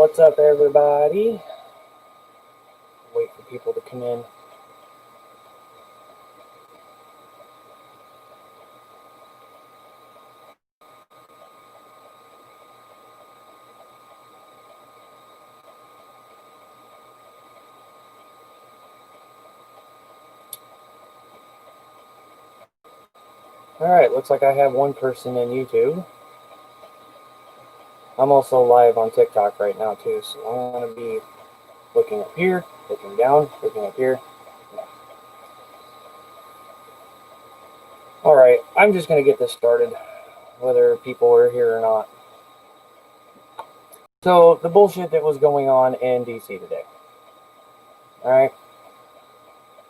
What's up, everybody? Wait for people to come in. Alright, looks like I have one person in YouTube. I'm also live on TikTok right now, too, so I'm going to be looking up here, looking down, looking up here. Alright, I'm just going to get this started, whether people are here or not. So, the bullshit that was going on in DC today. Alright?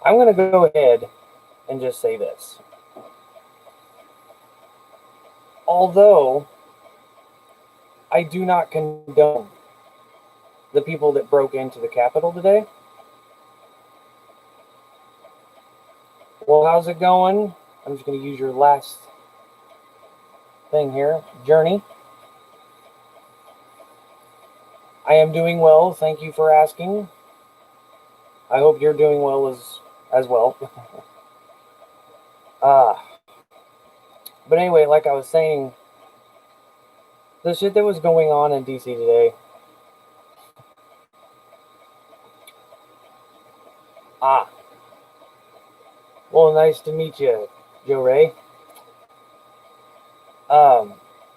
I'm going to go ahead and just say this. Although I do not condone the people that broke into the Capitol today. Well, how's it going? I'm just going to use your last thing here. Journey. I am doing well. Thank you for asking. I hope you're doing well as well. But anyway, like I was saying, the shit that was going on in DC today. Well, nice to meet you, Joe Ray.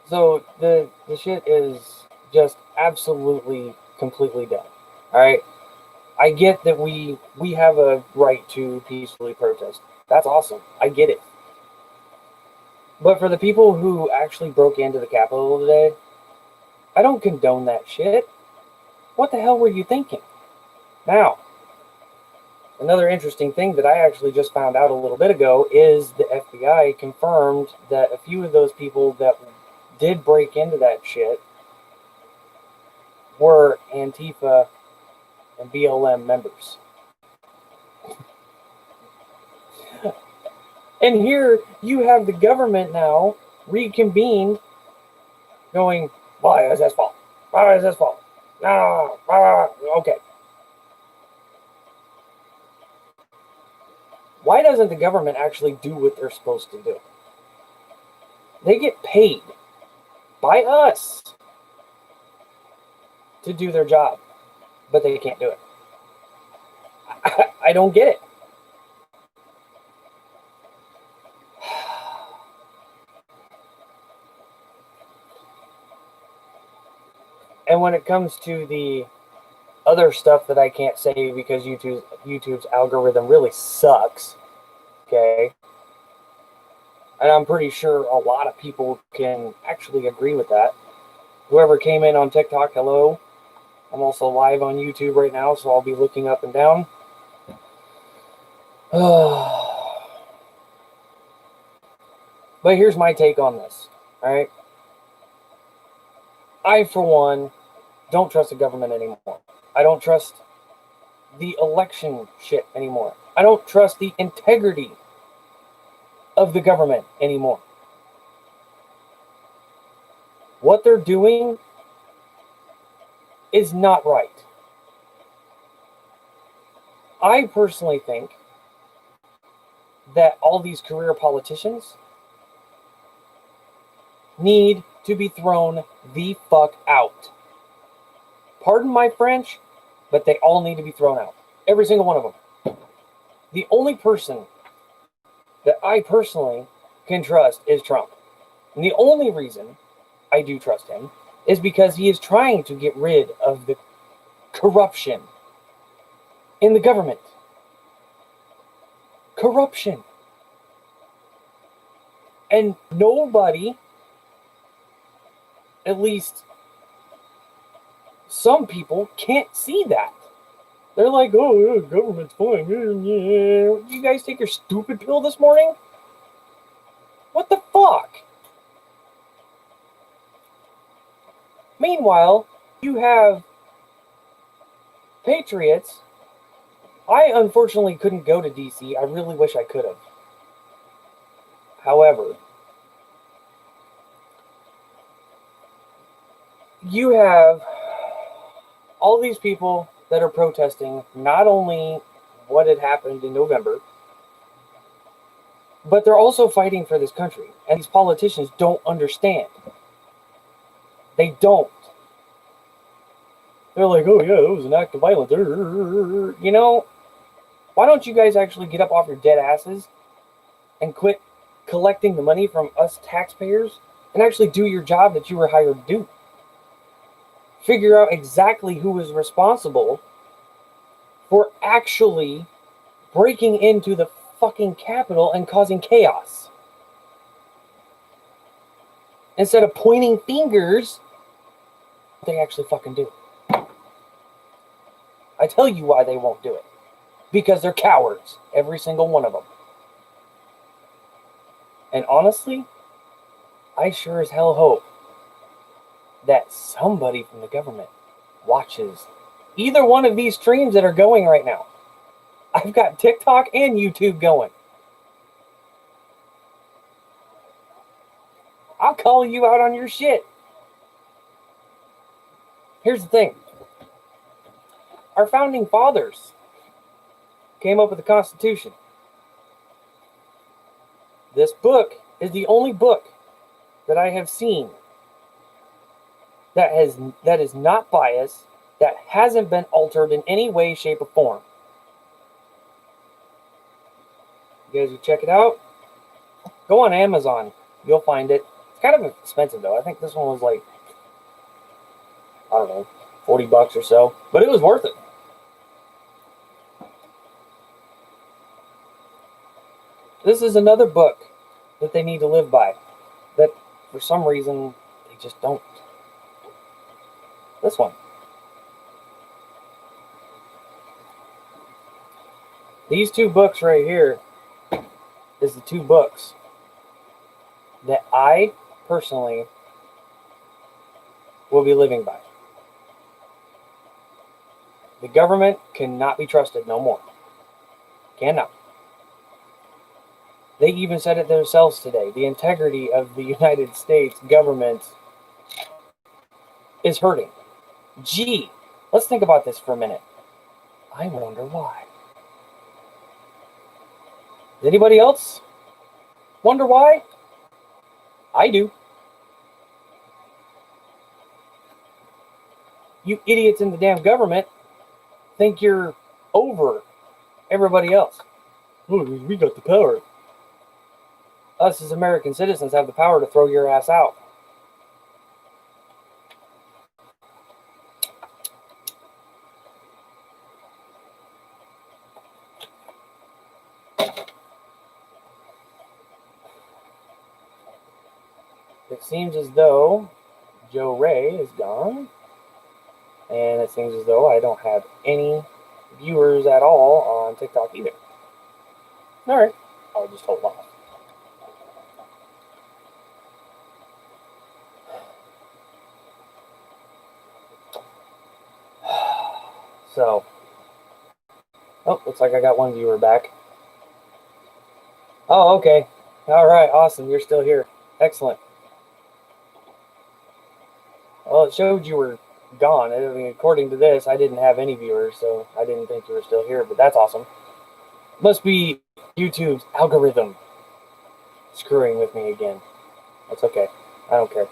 So the shit is just absolutely, completely dead. All right. I get that we have a right to peacefully protest. That's awesome. I get it. But for the people who actually broke into the Capitol today, I don't condone that shit. What the hell were you thinking? Now, another interesting thing that I actually just found out a little bit ago is the FBI confirmed that a few of those people that did break into that shit were Antifa and BLM members. And here you have the government now reconvened going, why is this fault? Why is this fault? No, okay. Why doesn't the government actually do what they're supposed to do? They get paid by us to do their job, but they can't do it. I don't get it. And when it comes to the other stuff that I can't say because YouTube's algorithm really sucks, okay? And I'm pretty sure a lot of people can actually agree with that. Whoever came in on TikTok, hello. I'm also live on YouTube right now, so I'll be looking up and down. But here's my take on this, all right? I, for one, don't trust the government anymore. I don't trust the election shit anymore. I don't trust the integrity of the government anymore. What they're doing is not right. I personally think that all these career politicians need to be thrown the fuck out. Pardon my French, but they all need to be thrown out. Every single one of them. The only person that I personally can trust is Trump. And the only reason I do trust him is because he is trying to get rid of the corruption in the government. Corruption. And nobody, at least some people, can't see that. They're like, oh, yeah, government's fine. Yeah. You guys take your stupid pill this morning? What the fuck? Meanwhile, you have patriots. I unfortunately couldn't go to DC. I really wish I could have. However, you have all these people that are protesting not only what had happened in November, but they're also fighting for this country. And these politicians don't understand. They don't. They're like, oh yeah, it was an act of violence. You know, why don't you guys actually get up off your dead asses and quit collecting the money from us taxpayers and actually do your job that you were hired to do? Figure out exactly who is responsible for actually breaking into the fucking Capitol and causing chaos. Instead of pointing fingers, they actually fucking do. I tell you why they won't do it. Because they're cowards. Every single one of them. And honestly, I sure as hell hope that somebody from the government watches either one of these streams that are going right now. I've got TikTok and YouTube going. I'll call you out on your shit. Here's the thing. Our founding fathers came up with the Constitution. This book is the only book that I have seen that is not biased, that hasn't been altered in any way, shape, or form. You guys will check it out. Go on Amazon. You'll find it. It's kind of expensive though. I think this one was like, I don't know, $40 or so. But it was worth it. This is another book that they need to live by. That for some reason they just don't. This one. These two books right here is the two books that I personally will be living by. The government cannot be trusted no more. Cannot. They even said it themselves today. The integrity of the United States government is hurting. Gee, let's think about this for a minute. I wonder why. Does anybody else wonder why? I do. You idiots in the damn government think you're over everybody else. Oh, we got the power. Us as American citizens have the power to throw your ass out. It seems as though Joe Ray is gone. And it seems as though I don't have any viewers at all on TikTok either. Alright, I'll just hold off. So, oh, looks like I got one viewer back. Oh, okay. Alright, awesome. You're still here. Excellent. Well, it showed you were gone. I mean, according to this, I didn't have any viewers, so I didn't think you were still here, but that's awesome. Must be YouTube's algorithm screwing with me again. That's okay. I don't care.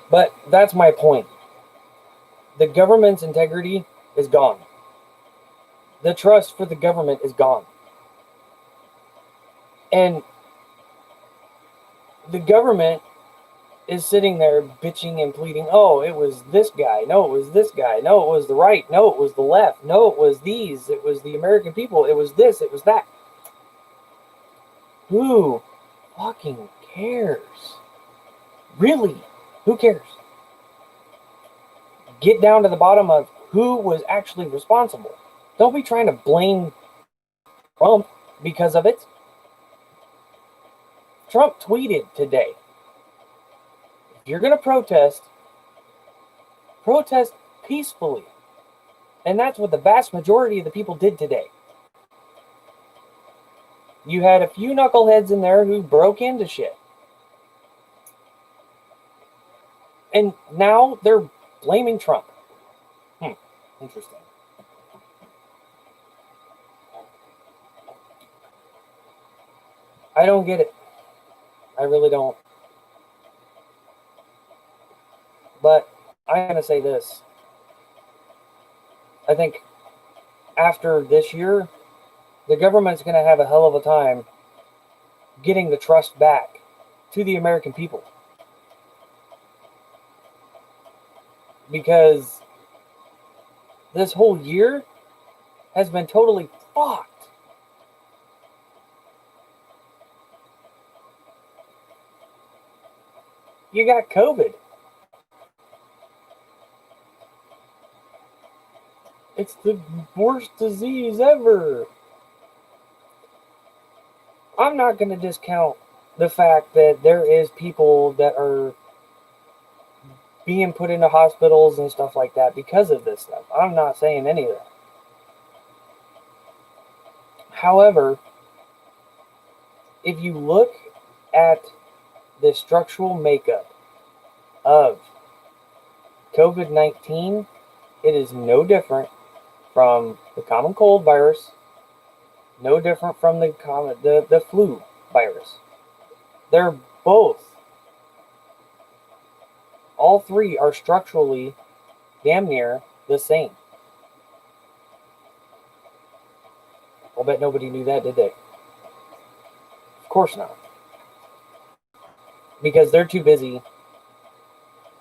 But that's my point. The government's integrity is gone. The trust for the government is gone. And the government is sitting there bitching and pleading, oh, it was this guy. No, it was this guy. No, it was the right. No, it was the left. No, it was these. It was the American people. It was this. It was that. Who fucking cares? Really? Who cares? Get down to the bottom of who was actually responsible. Don't be trying to blame Trump because of it. Trump tweeted today, if you're going to protest peacefully. And that's what the vast majority of the people did today. You had a few knuckleheads in there who broke into shit. And now they're blaming Trump. Interesting. I don't get it. I really don't. But I'm going to say this. I think after this year, the government's going to have a hell of a time getting the trust back to the American people. Because this whole year has been totally fucked. You got COVID. It's the worst disease ever. I'm not going to discount the fact that there is people that are being put into hospitals and stuff like that because of this stuff. I'm not saying any of that. However, if you look at the structural makeup of COVID-19, it is no different from the common cold virus, no different from the flu virus. They're both, all three are structurally damn near the same. I'll bet nobody knew that, did they? Of course not. Because they're too busy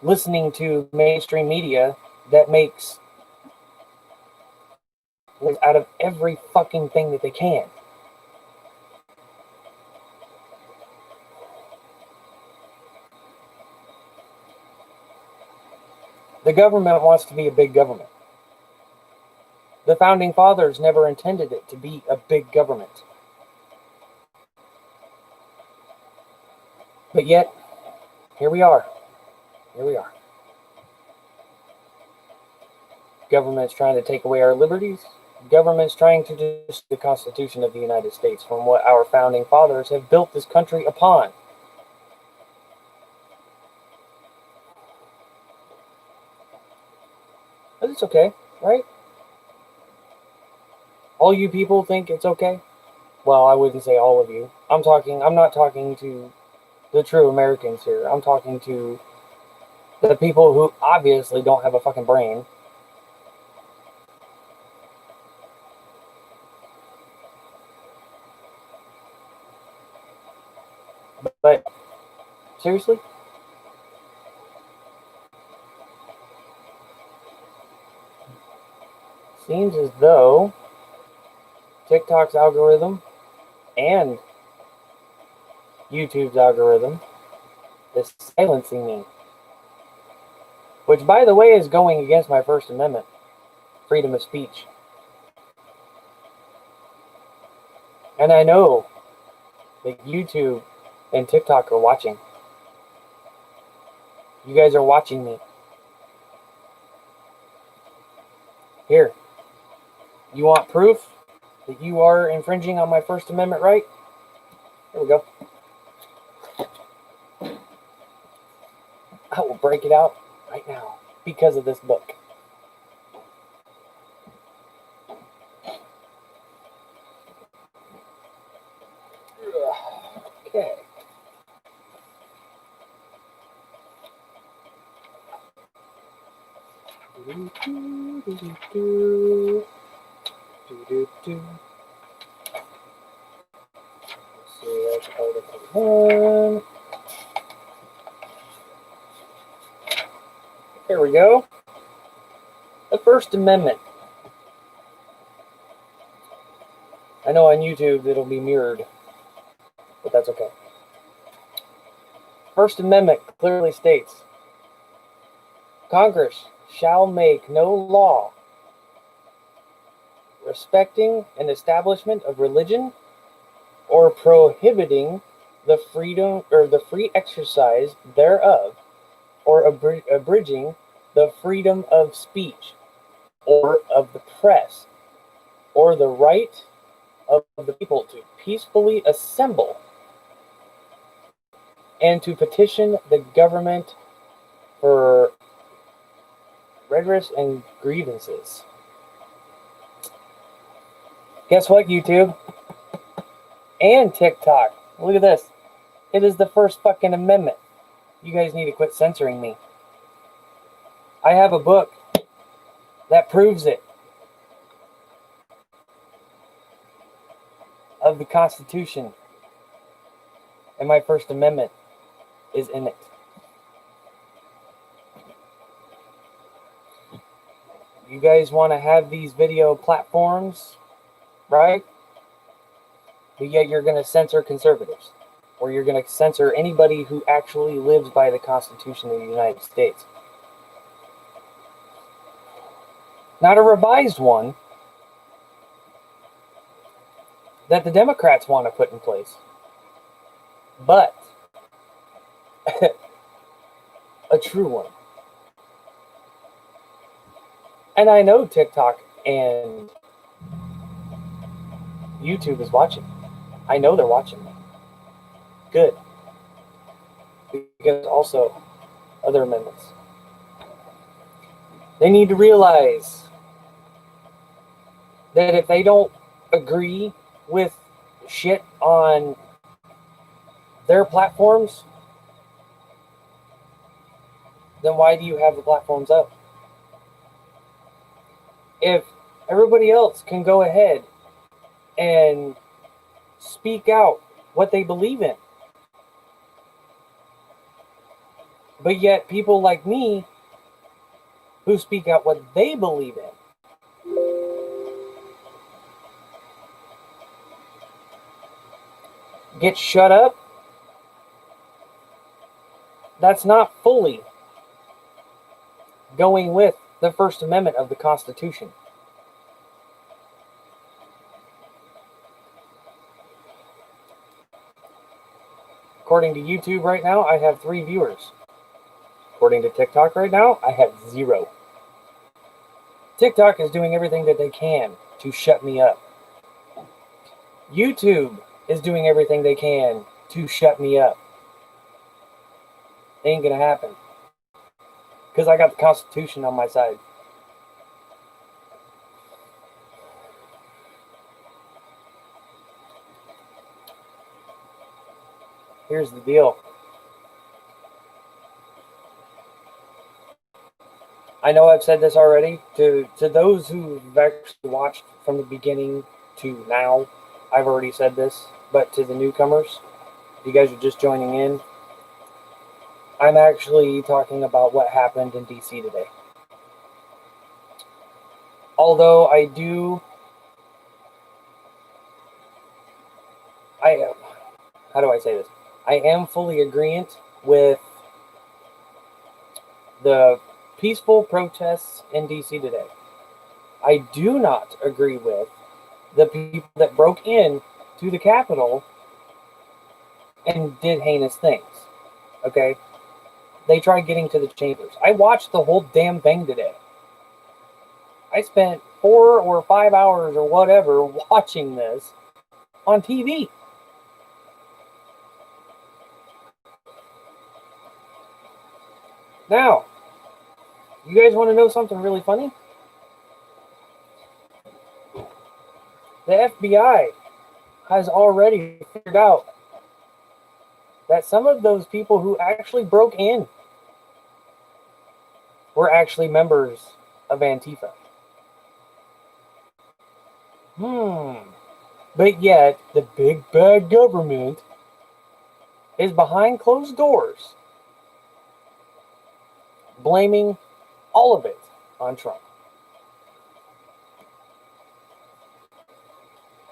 listening to mainstream media that makes out of every fucking thing that they can. The government wants to be a big government. The founding fathers never intended it to be a big government. But yet, here we are. Here we are. Government's trying to take away our liberties. Government's trying to destroy the Constitution of the United States from what our founding fathers have built this country upon. But it's okay, right? All you people think it's okay? Well, I wouldn't say all of you. I'm not talking to the true Americans here. I'm talking to the people who obviously don't have a fucking brain. But seriously? Seems as though TikTok's algorithm and YouTube's algorithm is silencing me. Which, by the way, is going against my First Amendment. Freedom of speech. And I know that YouTube and TikTok are watching. You guys are watching me. Here. You want proof that you are infringing on my First Amendment right? Here we go. I will break it out right now because of this book. Okay. See, that's Article 1. There we go. The First Amendment. I know on YouTube it'll be mirrored, but that's okay. First Amendment clearly states, Congress shall make no law respecting an establishment of religion or prohibiting the freedom or the free exercise thereof, or abridging the freedom of speech or of the press, or the right of the people to peacefully assemble and to petition the government for redress and grievances. Guess what, YouTube? And TikTok. Look at this. It is the first fucking amendment. You guys need to quit censoring me. I have a book that proves it. Of the Constitution. And my First Amendment is in it. You guys want to have these video platforms, right? But yet you're going to censor conservatives. Or you're going to censor anybody who actually lives by the Constitution of the United States. Not a revised one that the Democrats want to put in place. But a true one. And I know TikTok and YouTube is watching. I know they're watching me. Good. Because also other amendments. They need to realize that if they don't agree with shit on their platforms, then why do you have the platforms up? If everybody else can go ahead and speak out what they believe in, but yet people like me who speak out what they believe in get shut up, that's not fully going with the First Amendment of the Constitution. According to YouTube right now, I have 3 viewers. According to TikTok right now, I have 0. TikTok is doing everything that they can to shut me up. YouTube is doing everything they can to shut me up. Ain't gonna happen. Because I got the Constitution on my side. Here's the deal. I know I've said this already. To those who've actually watched from the beginning to now, I've already said this. But to the newcomers, you guys are just joining in, I'm actually talking about what happened in DC today. Although I do, how do I say this? I am fully agreeant with the peaceful protests in DC today. I do not agree with the people that broke in to the Capitol and did heinous things. Okay? They tried getting to the chambers. I watched the whole damn thing today. I spent 4 or 5 hours or whatever watching this on TV. Now, you guys want to know something really funny? The FBI has already figured out that some of those people who actually broke in were actually members of Antifa. But yet, the big bad government is behind closed doors blaming all of it on Trump.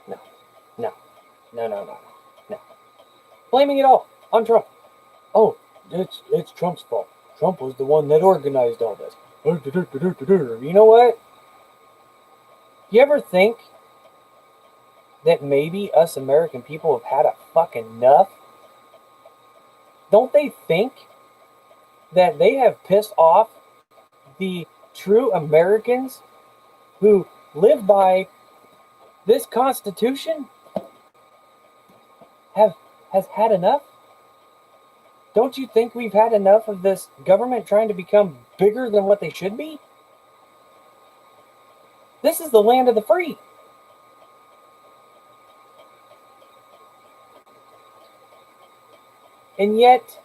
No. Blaming it all on Trump. Oh, it's Trump's fault. Trump was the one that organized all this. You know what? You ever think that maybe us American people have had a fucking enough? Don't they think that they have pissed off the true Americans who live by this Constitution has had enough? Don't you think we've had enough of this government trying to become bigger than what they should be? This is the land of the free. And yet,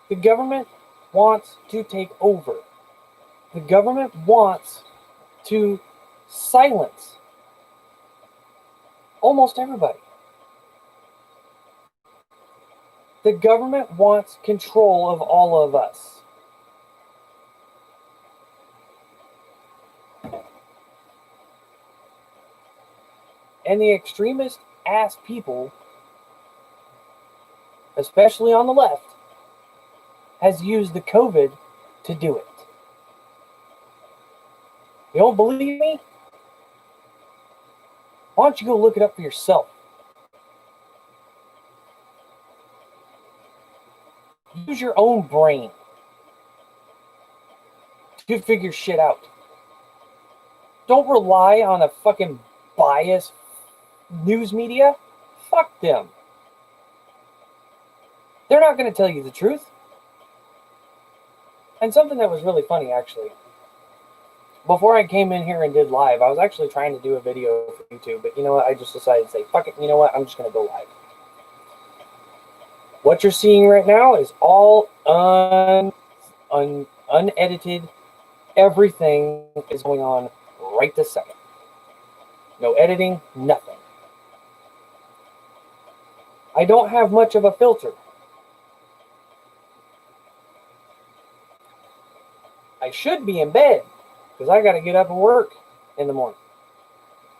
the government wants to take over. The government wants to silence almost everybody. The government wants control of all of us. And the extremist ass people, especially on the left, has used the COVID to do it. You don't believe me? Why don't you go look it up for yourself? Use your own brain to figure shit out. Don't rely on a fucking biased news media. Fuck them. They're not going to tell you the truth. And something that was really funny, actually. Before I came in here and did live, I was actually trying to do a video for YouTube, but you know what? I just decided to say, fuck it, you know what? I'm just going to go live. What you're seeing right now is all unedited. Everything is going on right this second. No editing, nothing. I don't have much of a filter. I should be in bed because I got to get up and work in the morning.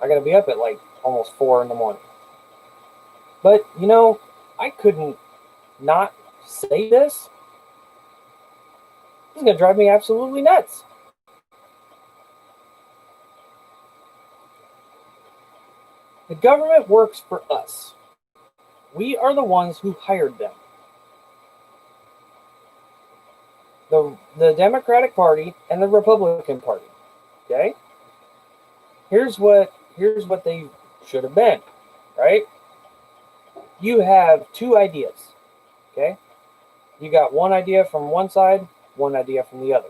I got to be up at like almost 4 in the morning. But, you know, I couldn't not say this. This is going to drive me absolutely nuts. The government works for us. We are the ones who hired them. The Democratic Party and the Republican Party. Okay? Here's what they should have been, right? You have two ideas. Okay? You got one idea from one side, one idea from the other.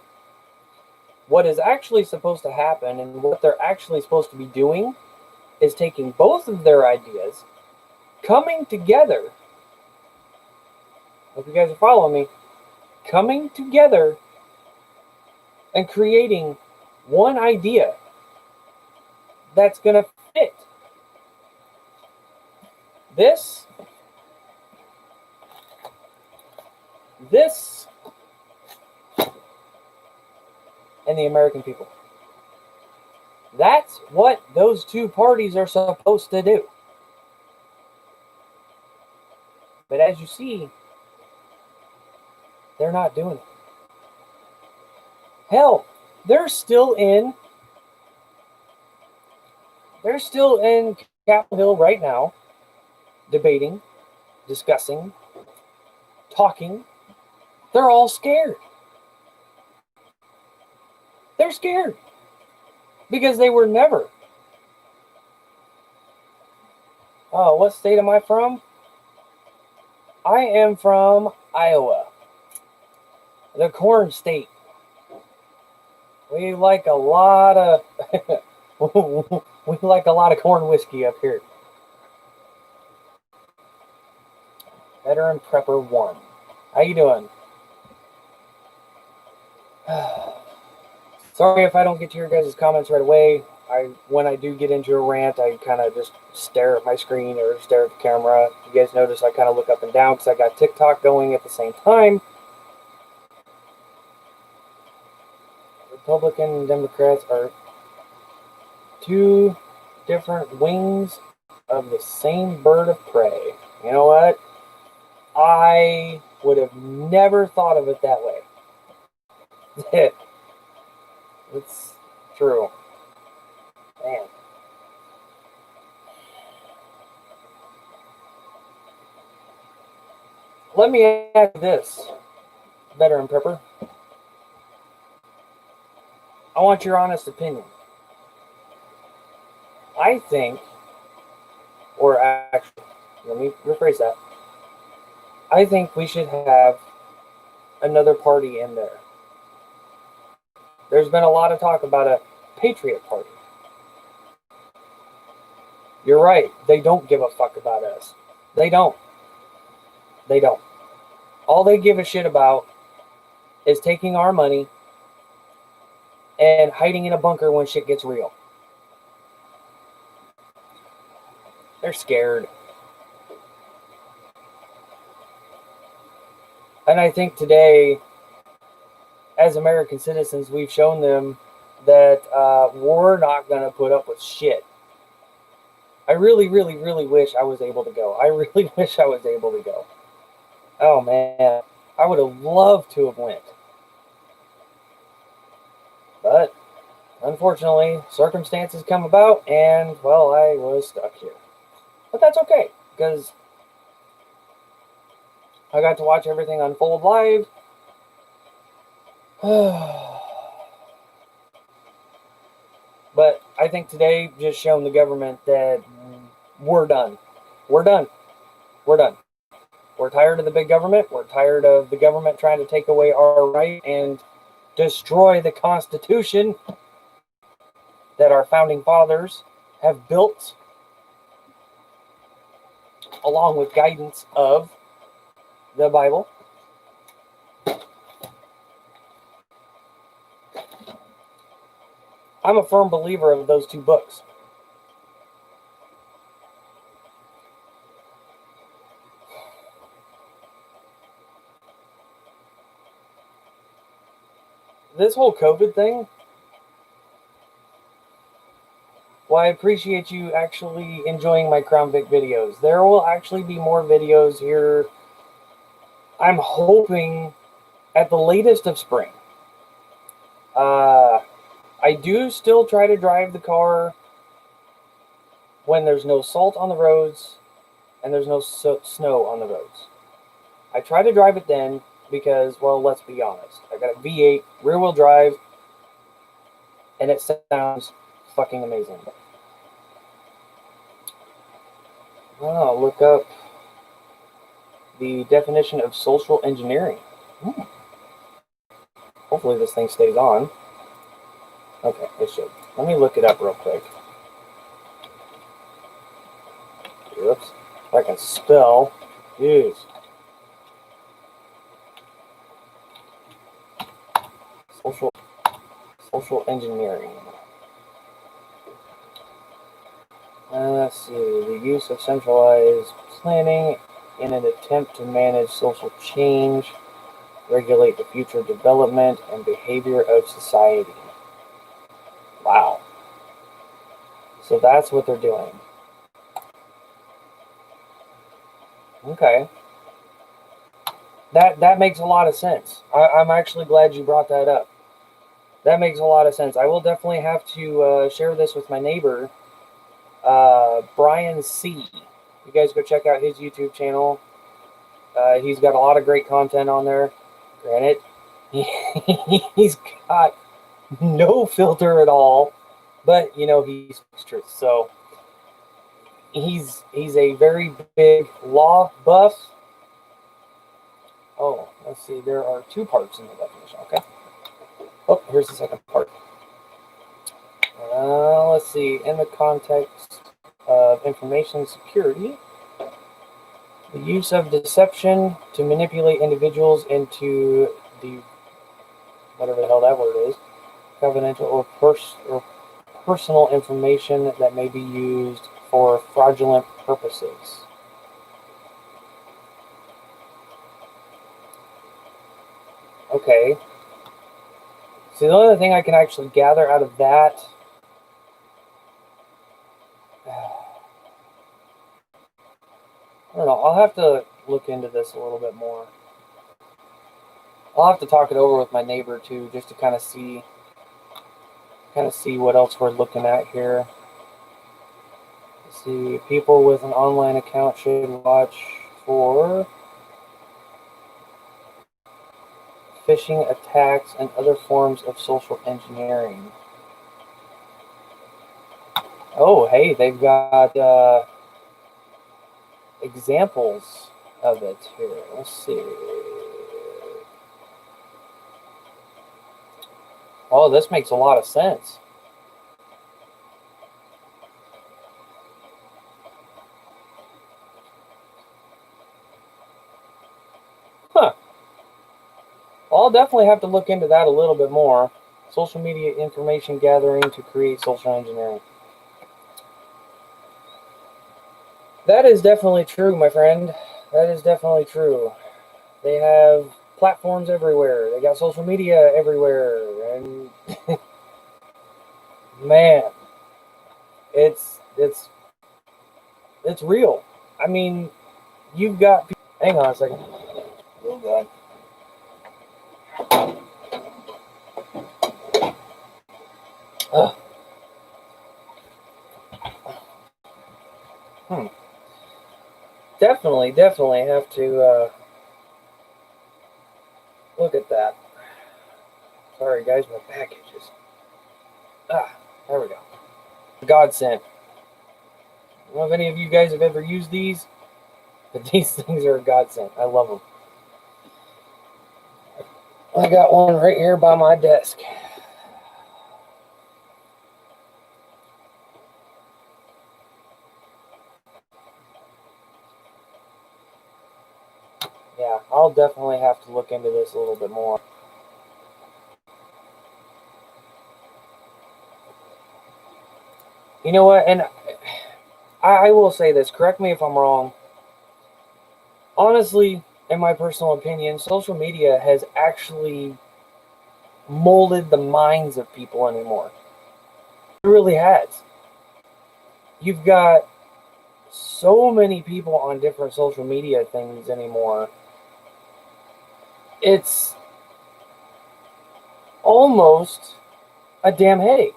What is actually supposed to happen and what they're actually supposed to be doing is taking both of their ideas, coming together. If you guys are following me, coming together and creating one idea that's going to fit this, and the American people. That's what those two parties are supposed to do. But as you see, they're not doing it. Hell, they're still in Capitol Hill right now, debating, discussing, talking. They're all scared. They're scared because they were never. Oh, what state am I from? I am from Iowa, the corn state. We like a lot of corn whiskey up here. Veteran Prepper 1. How you doing? Sorry if I don't get to your guys' comments right away. When I do get into a rant, I kind of just stare at my screen or stare at the camera. You guys notice I kind of look up and down because I got TikTok going at the same time. Republican and Democrats are two different wings of the same bird of prey. You know what? I would have never thought of it that way. It's true. Man. Let me ask this, Veteran Prepper. I want your honest opinion. I think, or actually, let me rephrase that. I think we should have another party in there. There's been a lot of talk about a Patriot Party. You're right. They don't give a fuck about us. They don't. They don't. All they give a shit about is taking our money and hiding in a bunker when shit gets real. They're scared. And I think today, as American citizens, we've shown them that we're not going to put up with shit. I really, really, really wish I was able to go. I really wish I was able to go. Oh, man. I would have loved to have went. But, unfortunately, circumstances come about, and, well, I was stuck here. But that's okay, because I got to watch everything unfold live. But I think today just shown the government that we're done. We're done. We're done. We're tired of the big government. We're tired of the government trying to take away our right and destroy the Constitution that our founding fathers have built, along with guidance of the Bible. I'm a firm believer of those two books. This whole COVID thing, well, I appreciate you actually enjoying my Crown Vic videos. There will actually be more videos here. I'm hoping at the latest of spring. I do still try to drive the car when there's no salt on the roads and there's no snow on the roads. I try to drive it then because, well, let's be honest. I got a V8 rear-wheel drive, and it sounds fucking amazing. I'll look up the definition of social engineering. Hopefully this thing stays on. Okay, it should. Let me look it up real quick. Oops. If I can spell. Jeez. Social engineering. Let's see. The use of centralized planning in an attempt to manage social change, regulate the future development and behavior of society. Wow. So that's what they're doing. Okay. That makes a lot of sense. I'm actually glad you brought that up. That makes a lot of sense. I will definitely have to share this with my neighbor, Brian C. You guys go check out his YouTube channel. He's got a lot of great content on there. Granted, he's got no filter at all, but you know he speaks truth. So he's a very big law buff. Oh, let's see. There are two parts in the definition. Okay. Oh, here's the second part. Let's see. In the context of information security, the use of deception to manipulate individuals into the whatever the hell that word is, covenantal or personal information that may be used for fraudulent purposes. Okay. See, the only thing I can actually gather out of that I don't know. I'll have to look into this a little bit more. I'll have to talk it over with my neighbor too, just to kind of see what else we're looking at here. Let's see, people with an online account should watch for phishing attacks and other forms of social engineering. Oh, hey, they've got examples of it here. Let's see. Oh, this makes a lot of sense. Huh. I'll definitely have to look into that a little bit more. Social media information gathering to create social engineering. That is definitely true, my friend. That is definitely true. They have platforms everywhere. They got social media everywhere, and man, it's real. I mean, you've got. Hang on a second. Oh God. Uh, hmm. Definitely have to look at that. Sorry, guys, my back itches. There we go. Godsend. I don't know if any of you guys have ever used these, but these things are a godsend. I love them. I got one right here by my desk. Yeah, I'll definitely have to look into this a little bit more. You know what? And I will say this. Correct me if I'm wrong. Honestly, in my personal opinion, social media has actually molded the minds of people anymore. It really has. You've got so many people on different social media things anymore. It's almost a damn headache.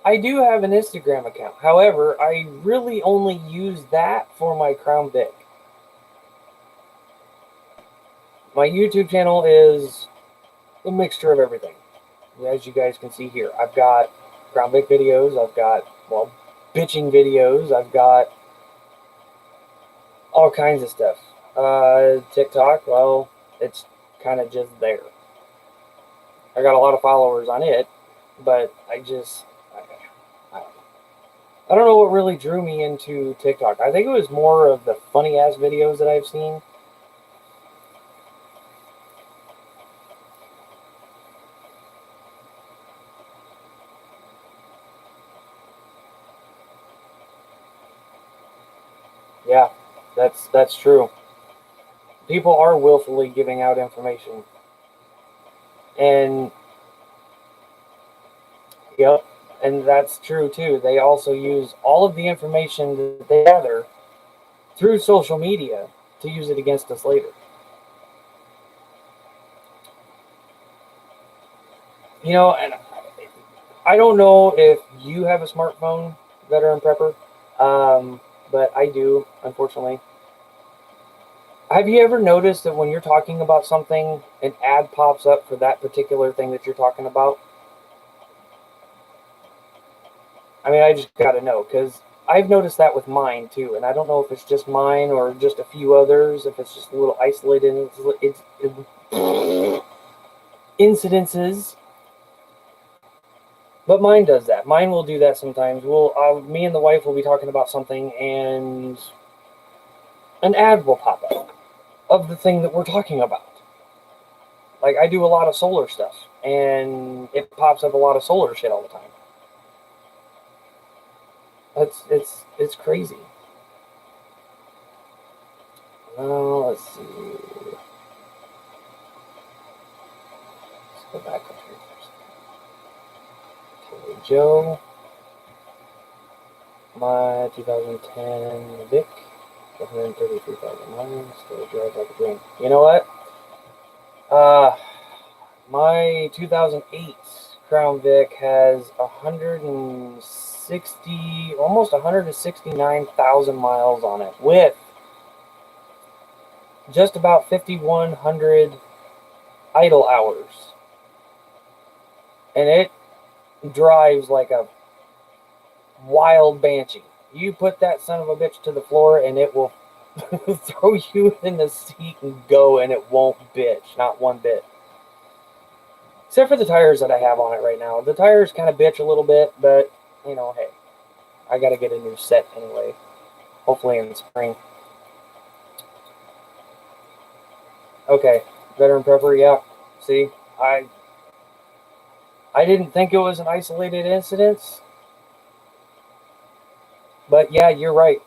I do have an Instagram account. However, I really only use that for my Crown Vic. My YouTube channel is a mixture of everything. As you guys can see here, I've got Crown Vic videos, I've got, well, bitching videos, I've got all kinds of stuff. TikTok, well, it's kind of just there. I got a lot of followers on it, but I don't know. I don't know what really drew me into TikTok. I think it was more of the funny ass videos that I've seen. Yeah, that's true. People are willfully giving out information. And yep, and that's true too. They also use all of the information that they gather through social media to use it against us later. You know, and I don't know if you have a smartphone, veteran prepper, but I do, unfortunately. Have you ever noticed that when you're talking about something, an ad pops up for that particular thing that you're talking about? I mean, I just got to know because I've noticed that with mine too, and I don't know if it's just mine or just a few others, if it's just a little isolated incidences. But mine does that. Mine will do that sometimes. Me and the wife will be talking about something, and an ad will pop up of the thing that we're talking about. Like I do a lot of solar stuff, and it pops up a lot of solar shit all the time. It's crazy. Let's see. Let's go back up here first. Okay, Joe. My 2010 Vic, 133,000 miles. Still drive like a dream. You know what? My 2008 Crown Vic has 160, almost 169,000 miles on it, with just about 5,100 idle hours, and it drives like a wild banshee. You put that son of a bitch to the floor and it will throw you in the seat and go, and it won't bitch. Not one bit. Except for the tires that I have on it right now. The tires kind of bitch a little bit, but, you know, hey. I gotta get a new set anyway. Hopefully in the spring. Okay. Veteran prepper, yeah. See, I didn't think it was an isolated incident. But yeah, you're right.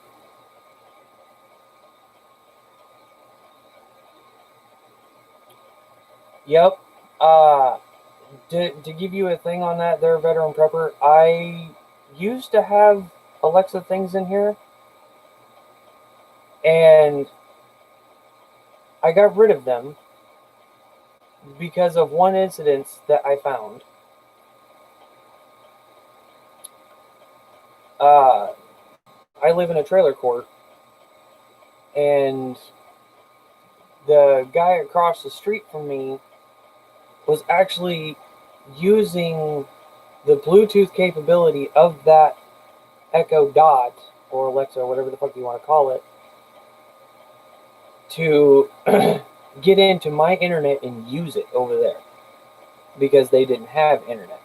Yep. To give you a thing on that there, Veteran Prepper, I used to have Alexa things in here, and I got rid of them because of one incident that I found. I live in a trailer court, and the guy across the street from me was actually using the Bluetooth capability of that Echo Dot, or Alexa, or whatever the fuck you want to call it, to get into my internet and use it over there because they didn't have internet.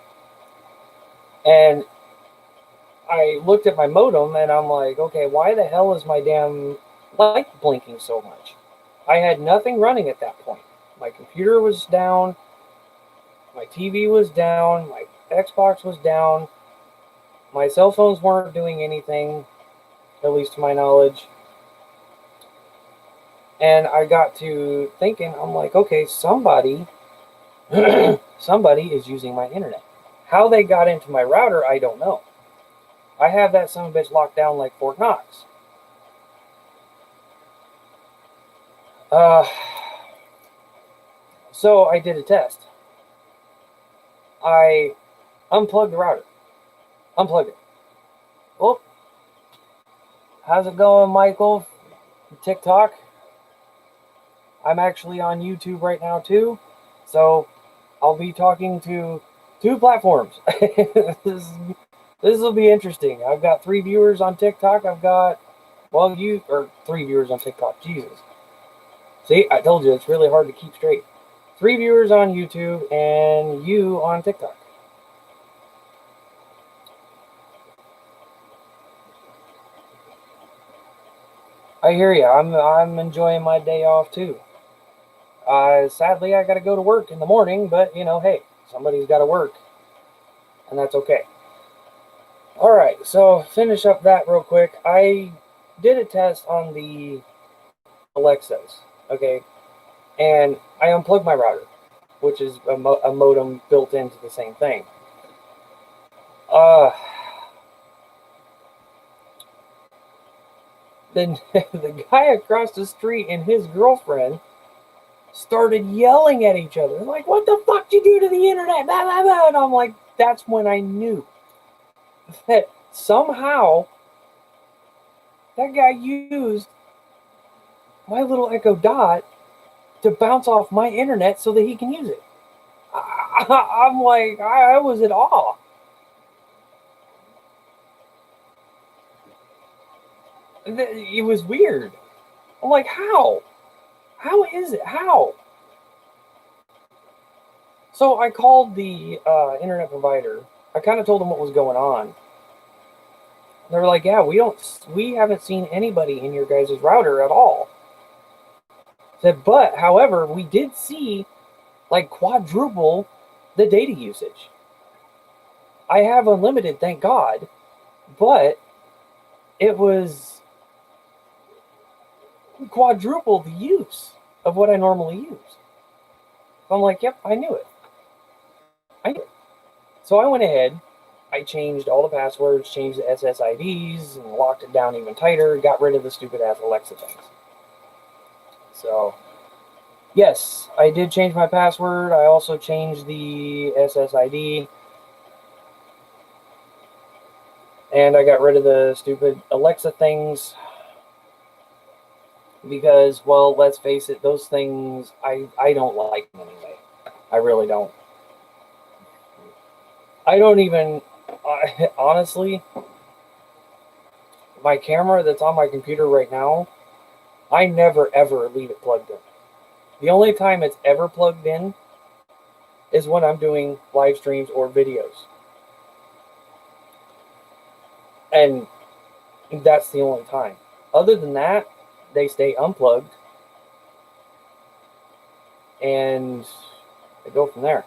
And I looked at my modem and I'm like, okay, why the hell is my damn light blinking so much? I had nothing running at that point. My computer was down, my TV was down, my Xbox was down, my cell phones weren't doing anything, at least to my knowledge. And I got to thinking, I'm like, okay, somebody is using my internet. How they got into my router, I don't know. I have that son of a bitch locked down like Fort Knox. So I did a test. I unplugged the router. Unplugged it. Oh, how's it going, Michael? TikTok. I'm actually on YouTube right now too. So I'll be talking to 2 platforms. This will be interesting. I've got 3 viewers on TikTok. I've got, well, 3 viewers on TikTok. Jesus. See, I told you, it's really hard to keep straight. 3 viewers on YouTube and you on TikTok. I hear you. I'm enjoying my day off too. Sadly, I got to go to work in the morning, but you know, hey, somebody's got to work, and that's okay. All right, so finish up that real quick. I did a test on the Alexas, okay, and I unplugged my router, which is a modem built into the same thing. Then the guy across the street and his girlfriend started yelling at each other, like, "What the fuck did you do to the internet?" Blah, blah, blah. And I'm like, that's when I knew that somehow that guy used my little Echo Dot to bounce off my internet so that he can use it. I'm like, I was in awe. It was weird. I'm like, how? How is it? How? So I called the internet provider. I kind of told them what was going on. They were like, yeah, we haven't seen anybody in your guys' router at all. I said, but however, we did see like quadruple the data usage. I have unlimited, thank God, but it was quadruple the use of what I normally use. So I'm like, yep, I knew it. So I went ahead, I changed all the passwords, changed the SSIDs, and locked it down even tighter, got rid of the stupid ass Alexa things. So, yes, I did change my password. I also changed the SSID. And I got rid of the stupid Alexa things. Because, well, let's face it, those things, I don't like them anyway. I really don't. I don't even, honestly, my camera that's on my computer right now, I never ever leave it plugged in. The only time it's ever plugged in is when I'm doing live streams or videos. And that's the only time. Other than that, they stay unplugged. And I go from there.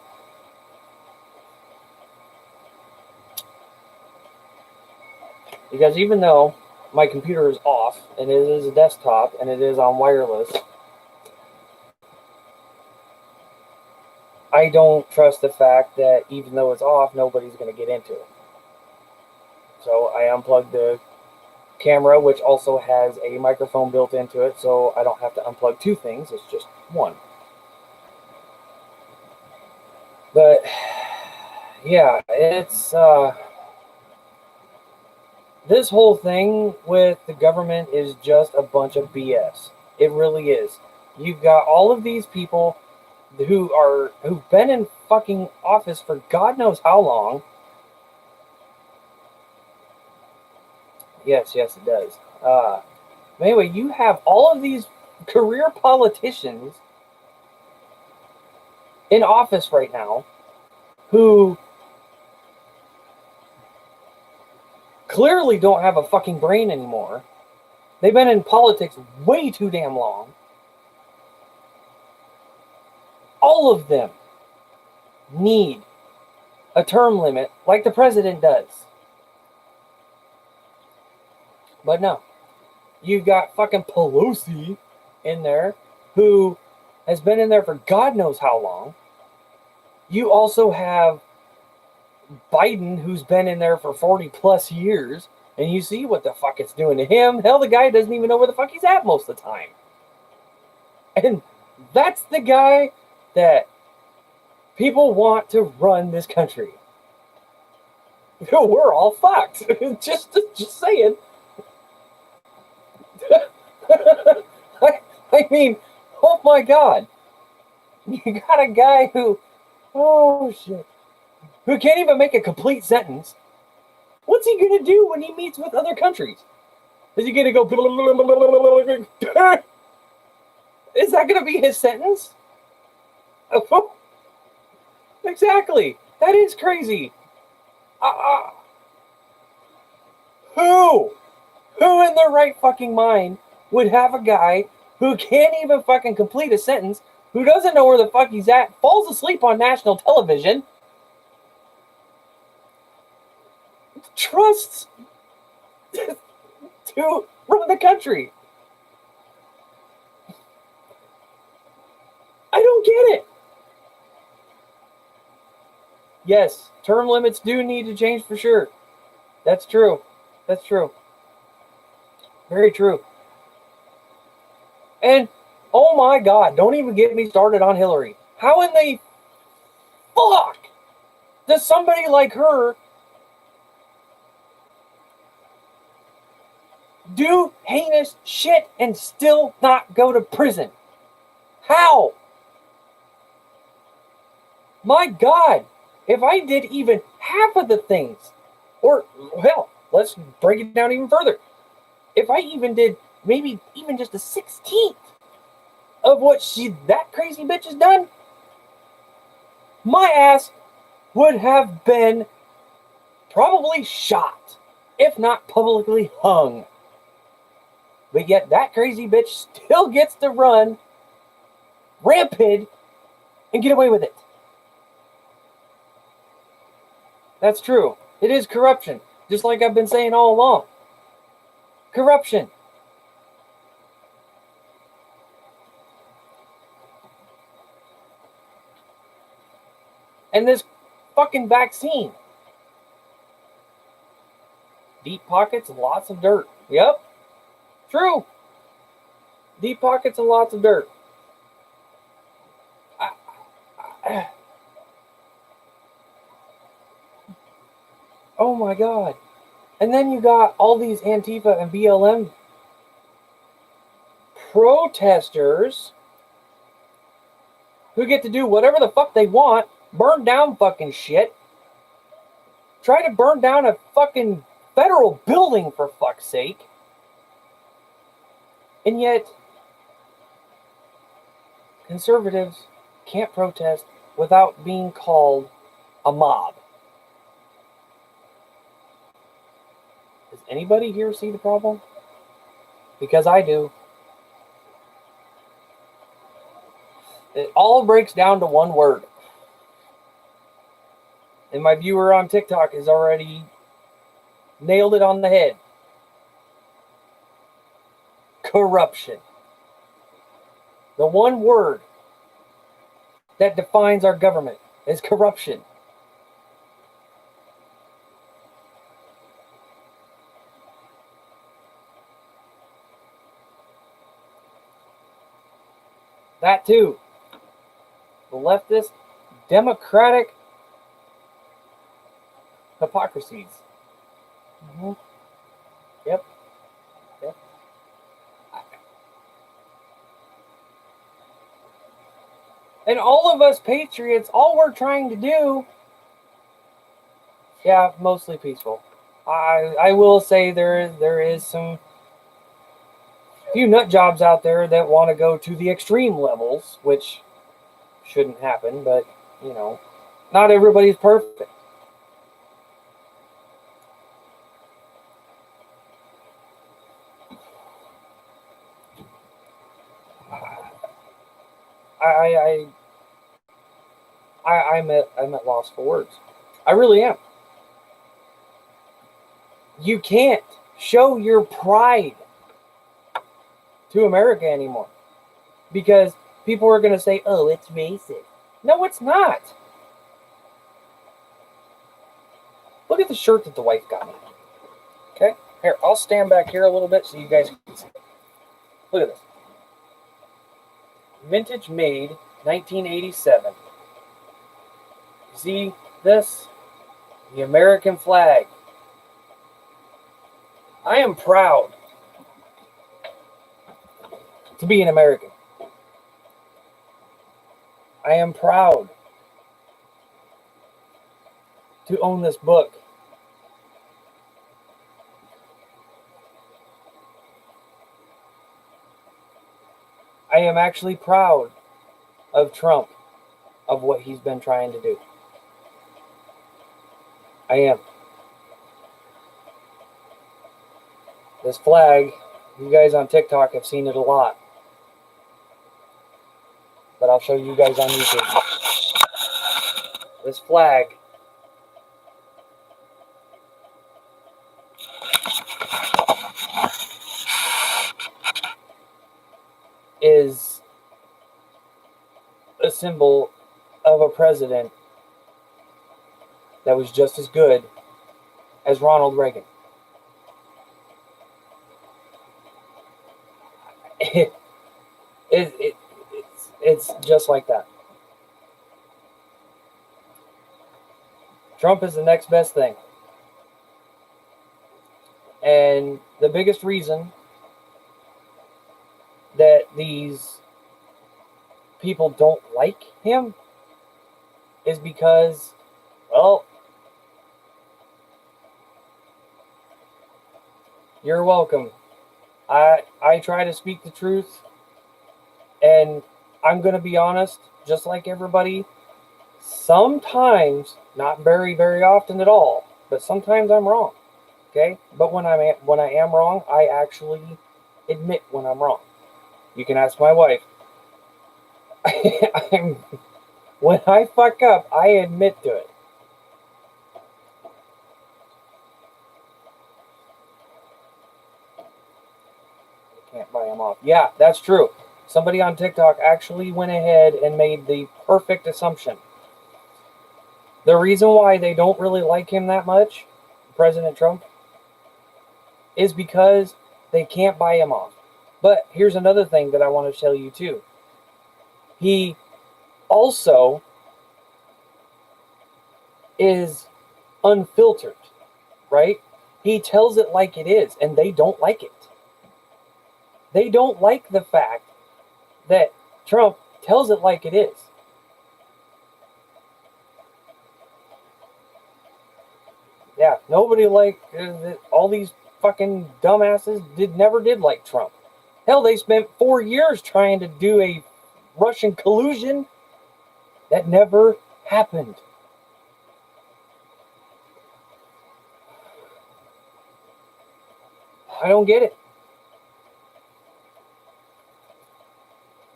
Because even though my computer is off, and it is a desktop, and it is on wireless, I don't trust the fact that even though it's off, nobody's going to get into it. So I unplugged the camera, which also has a microphone built into it, so I don't have to unplug two things, it's just one. But yeah, it's this whole thing with the government is just a bunch of BS. It really is. You've got all of these people who've been in fucking office for God knows how long. Yes, it does. Anyway, you have all of these career politicians in office right now who clearly don't have a fucking brain anymore. They've been in politics way too damn long. All of them need a term limit like the president does. But no. You've got fucking Pelosi in there who has been in there for God knows how long. You also have Biden, who's been in there for 40 plus years, and you see what the fuck it's doing to him. Hell, the guy doesn't even know where the fuck he's at most of the time. And that's the guy that people want to run this country. We're all fucked. just saying. I mean, oh my God. You got a guy who, oh shit, who can't even make a complete sentence. What's he going to do when he meets with other countries? Is he going to go, is that going to be his sentence? Exactly. That is crazy. Who in their right fucking mind would have a guy who can't even fucking complete a sentence, who doesn't know where the fuck he's at, falls asleep on national television, trusts to run the country? I don't get it. Yes, term limits do need to change for sure. That's true. That's true. Very true. And, oh my God, don't even get me started on Hillary. How in the fuck does somebody like her do heinous shit and still not go to prison? How? My God, if I did even half of the things, or, hell, let's break it down even further. If I even did maybe even just a 16th of what that crazy bitch has done, my ass would have been probably shot, if not publicly hung. But yet that crazy bitch still gets to run rampant and get away with it. That's true. It is corruption, just like I've been saying all along. Corruption. And this fucking vaccine. Deep pockets, lots of dirt. Yep. True. Deep pockets and lots of dirt. Oh my God. And then you got all these Antifa and BLM protesters who get to do whatever the fuck they want, burn down fucking shit, try to burn down a fucking federal building, for fuck's sake. And yet, conservatives can't protest without being called a mob. Does anybody here see the problem? Because I do. It all breaks down to one word. And my viewer on TikTok has already nailed it on the head. Corruption. The one word that defines our government is corruption. That too. The leftist, democratic hypocrisies. Mm-hmm. Yep. And all of us patriots, all we're trying to do, yeah, mostly peaceful. I will say there is some few nut jobs out there that want to go to the extreme levels, which shouldn't happen, but you know, not everybody's perfect. I'm at loss for words. I really am. You can't show your pride to America anymore because people are going to say, "Oh, it's racist." No, it's not. Look at the shirt that the wife got me. Okay, here, I'll stand back here a little bit so you guys can see. Look at this. Vintage made 1987. See this? The American flag. I am proud to be an American. I am proud to own this book. I am actually proud of Trump, of what he's been trying to do. I am. This flag, you guys on TikTok have seen it a lot. But I'll show you guys on YouTube. This flag is a symbol of a president that was just as good as Ronald Reagan. It's just like that. Trump is the next best thing. And the biggest reason that these people don't like him is because, well, you're welcome. I try to speak the truth, and I'm going to be honest, just like everybody. Sometimes, not very, very often at all, but sometimes I'm wrong. Okay? But when I am wrong, I actually admit when I'm wrong. You can ask my wife. When I fuck up, I admit to it. Can't buy them off. Yeah, that's true. Somebody on TikTok actually went ahead and made the perfect assumption. The reason why they don't really like him that much, President Trump, is because they can't buy him off. But here's another thing that I want to tell you too. He also is unfiltered, right? He tells it like it is, and they don't like it. They don't like the fact that Trump tells it like it is. Yeah, nobody like all these fucking dumbasses never did like Trump. Hell, they spent 4 years trying to do a Russian collusion that never happened. I don't get it.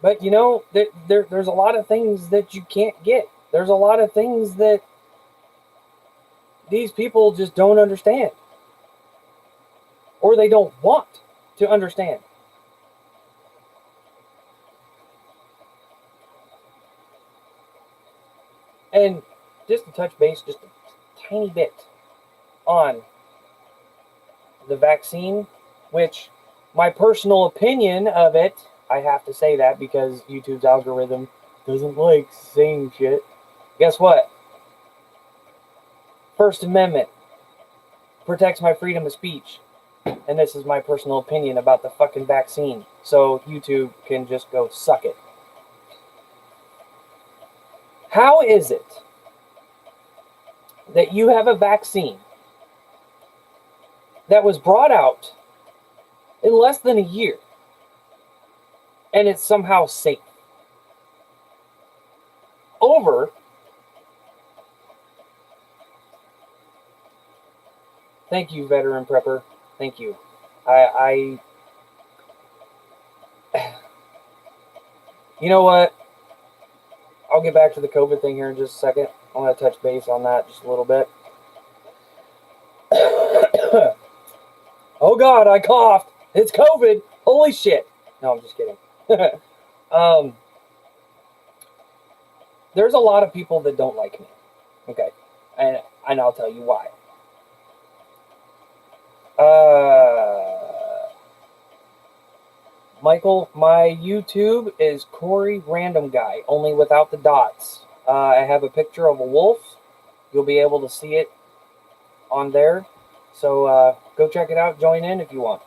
But you know, there's a lot of things that you can't get. There's a lot of things that these people just don't understand. Or they don't want to understand. And just to touch base just a tiny bit on the vaccine, which my personal opinion of it, I have to say that because YouTube's algorithm doesn't like saying shit. Guess what? First Amendment protects my freedom of speech. And this is my personal opinion about the fucking vaccine. So YouTube can just go suck it. How is it that you have a vaccine that was brought out in less than a year and it's somehow safe over thank you, veteran prepper, thank you. I you know what, I'll get back to the COVID thing here in just a second. I want to touch base on that just a little bit. Oh god, I coughed, it's COVID, holy shit. No, I'm just kidding. There's a lot of people that don't like me. Okay. And I'll tell you why. Michael, my YouTube is Corey Random Guy, only without the dots. I have a picture of a wolf. You'll be able to see it on there. So go check it out. Join in if you want.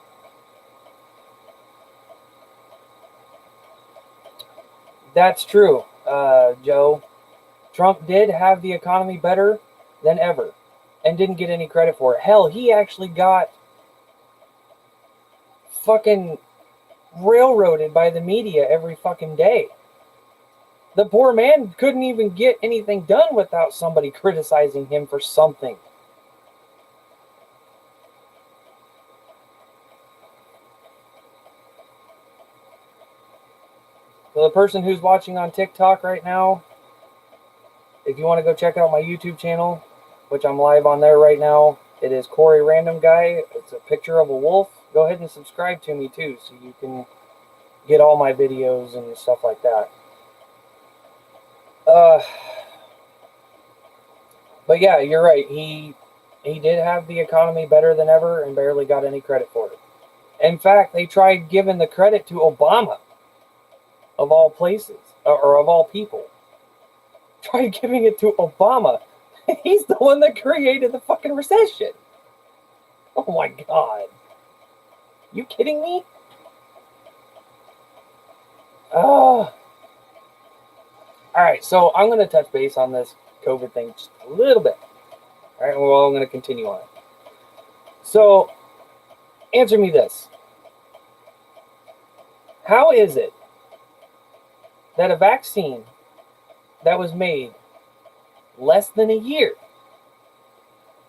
That's true, Joe. Trump did have the economy better than ever and didn't get any credit for it. Hell, he actually got fucking railroaded by the media every fucking day. The poor man couldn't even get anything done without somebody criticizing him for something. So the person who's watching on TikTok right now, if you want to go check out my YouTube channel, which I'm live on there right now, it is Corey Random Guy. It's a picture of a wolf. Go ahead and subscribe to me too, so you can get all my videos and stuff like that. But yeah, you're right. He did have the economy better than ever and barely got any credit for it. In fact, they tried giving the credit to Obama, of all places, or of all people. Tried giving it to Obama. He's the one that created the fucking recession. Oh my god. You kidding me? Alright, so I'm going to touch base on this COVID thing just a little bit. Alright, well, I'm going to continue on it. So, answer me this. How is it that a vaccine that was made less than a year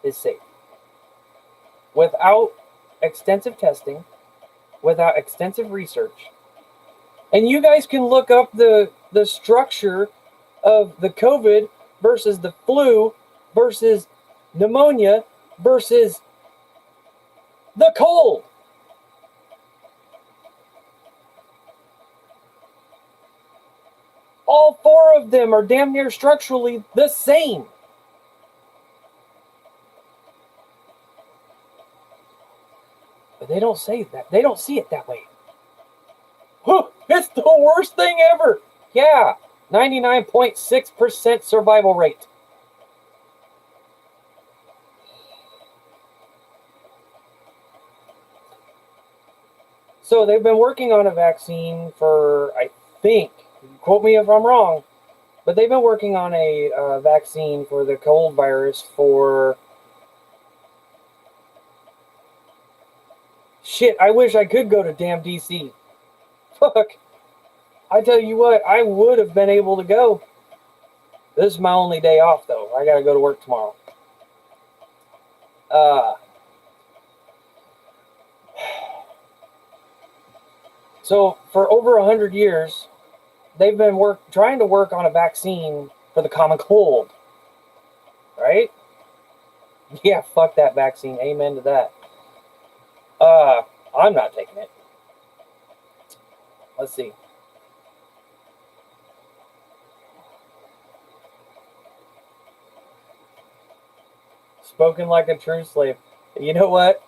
is safe? Without extensive testing, without extensive research. And you guys can look up the structure of the COVID versus the flu versus pneumonia versus the cold. All four of them are damn near structurally the same. But they don't say that. They don't see it that way. Huh, it's the worst thing ever. Yeah, 99.6% survival rate. So they've been working on a vaccine for, I think, quote me if I'm wrong, but they've been working on a vaccine for the cold virus for Shit, I wish I could go to damn DC. Fuck. I tell you what, I would have been able to go. This is my only day off, though. I gotta go to work tomorrow. So for over 100 years, they've been trying to work on a vaccine for the common cold. Right? Yeah, fuck that vaccine. Amen to that. I'm not taking it. Let's see. Spoken like a true slave. You know what?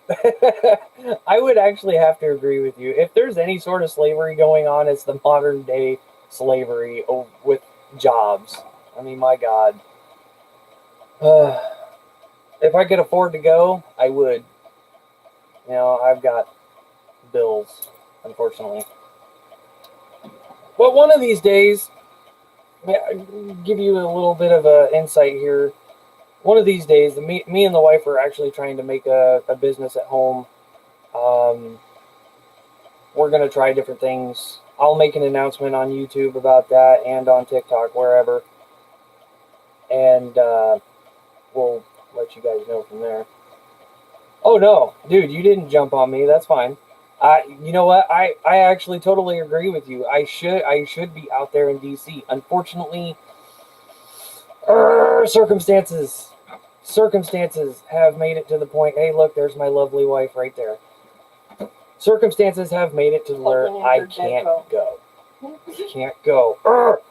I would actually have to agree with you. If there's any sort of slavery going on, it's the modern day slavery with jobs. I mean, my God. If I could afford to go, I would. You know, I've got bills, unfortunately. But one of these days, I'll give you a little bit of an insight here. One of these days, me and the wife are actually trying to make a business at home. We're going to try different things. I'll make an announcement on YouTube about that and on TikTok, wherever. And we'll let you guys know from there. Oh, no. Dude, you didn't jump on me. That's fine. You know what? I actually totally agree with you. I should be out there in DC. Unfortunately, circumstances have made it to the point. Hey, look, there's my lovely wife right there. Circumstances have made it to where I can't go. Can't go.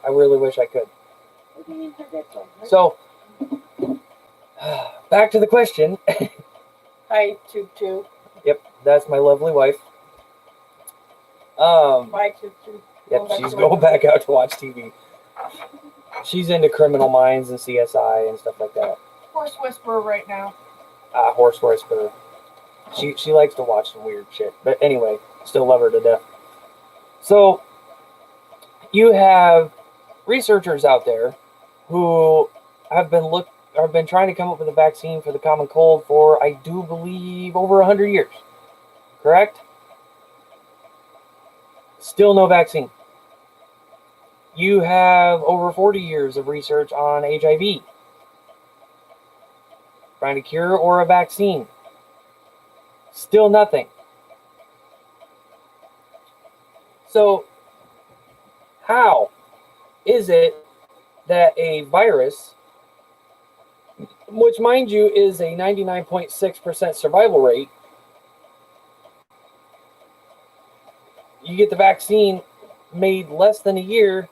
I really wish I could. So, back to the question. Hi, Toot. Yep, that's my lovely wife. Bye, Toot. Yep, she's going back out to watch TV. She's into Criminal Minds and CSI and stuff like that. Horse Whisperer right now. Horse Whisperer. She likes to watch some weird shit. But anyway, still love her to death. So, you have researchers out there who have been trying to come up with a vaccine for the common cold for, I do believe, over 100 years. Correct? Still no vaccine. You have over 40 years of research on HIV. Trying to cure or a vaccine. Still nothing. So, how is it that a virus, which mind you is a 99.6% survival rate, you get the vaccine made less than a year?